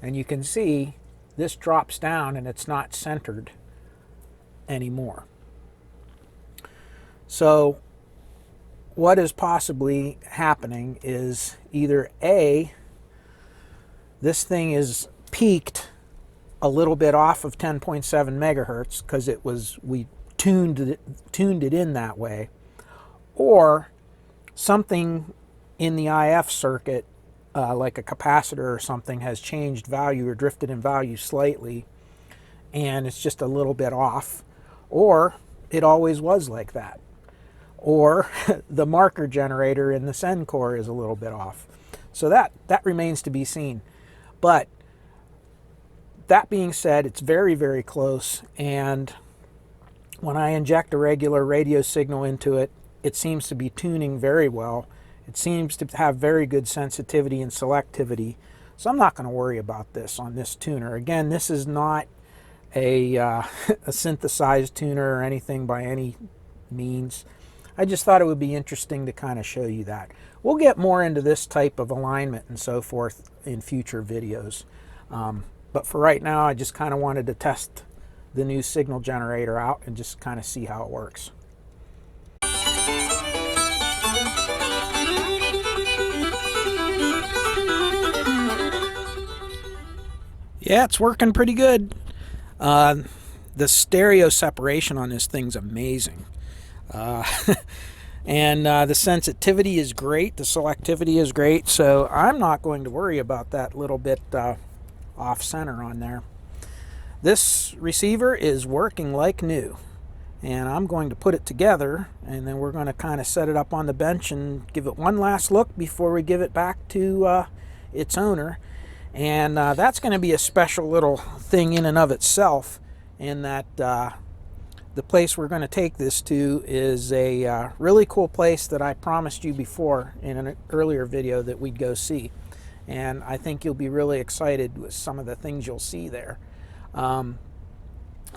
And you can see this drops down and it's not centered anymore. So what is possibly happening is either A, this thing is peaked a little bit off of 10.7 megahertz because we tuned it in that way, or something in the IF circuit, like a capacitor or something, has changed value or drifted in value slightly, and it's just a little bit off, or it always was like that, or the marker generator in the send core is a little bit off. So that remains to be seen. But that being said, it's very, very close, and when I inject a regular radio signal into it, it seems to be tuning very well. It seems to have very good sensitivity and selectivity. So I'm not going to worry about this on this tuner. Again, this is not a, a synthesized tuner or anything by any means. I just thought it would be interesting to kind of show you that. We'll get more into this type of alignment and so forth in future videos. But for right now, I just kind of wanted to test the new signal generator out and just kind of see how it works. Yeah, it's working pretty good. The stereo separation on this thing's amazing. And the sensitivity is great, the selectivity is great, so I'm not going to worry about that little bit off center on there. This receiver is working like new, and I'm going to put it together, and then we're going to kind of set it up on the bench and give it one last look before we give it back to its owner. And that's going to be a special little thing in and of itself, in that the place we're going to take this to is a really cool place that I promised you before in an earlier video that we'd go see. And I think you'll be really excited with some of the things you'll see there.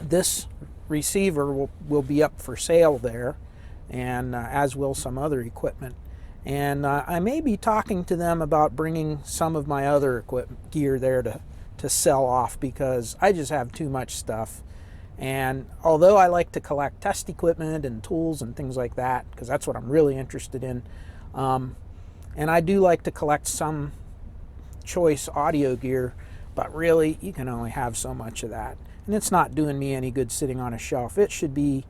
This receiver will be up for sale there, and as will some other equipment. And I may be talking to them about bringing some of my other gear there to sell off, because I just have too much stuff. And although I like to collect test equipment and tools and things like that, because that's what I'm really interested in, and I do like to collect some choice audio gear, but really you can only have so much of that, and it's not doing me any good sitting on a shelf. It should be,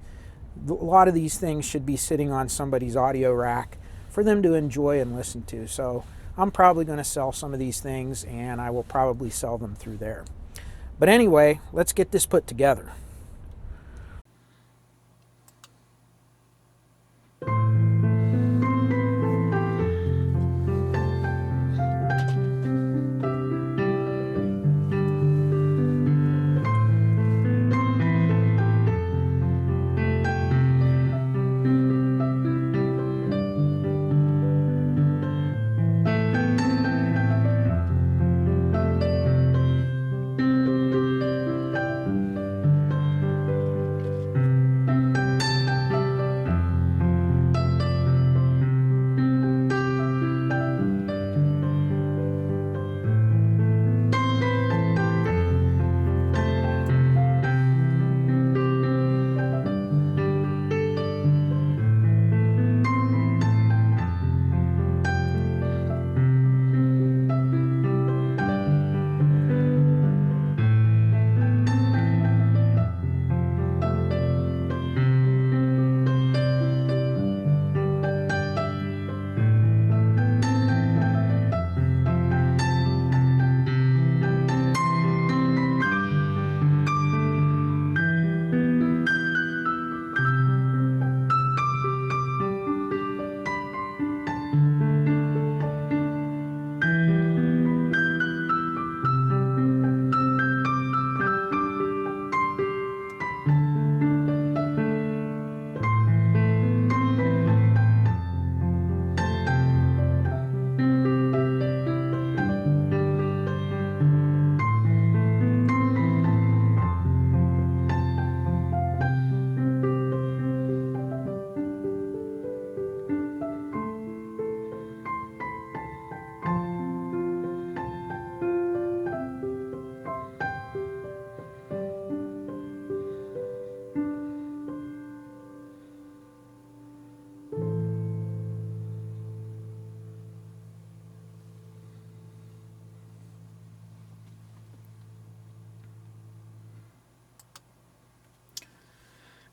a lot of these things should be sitting on somebody's audio rack for them to enjoy and listen to. So I'm probably going to sell some of these things, and I will probably sell them through there. But anyway, let's get this put together.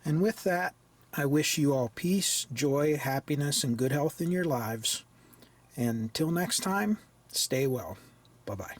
And with that, I wish you all peace, joy, happiness, and good health in your lives. And until next time, stay well. Bye-bye.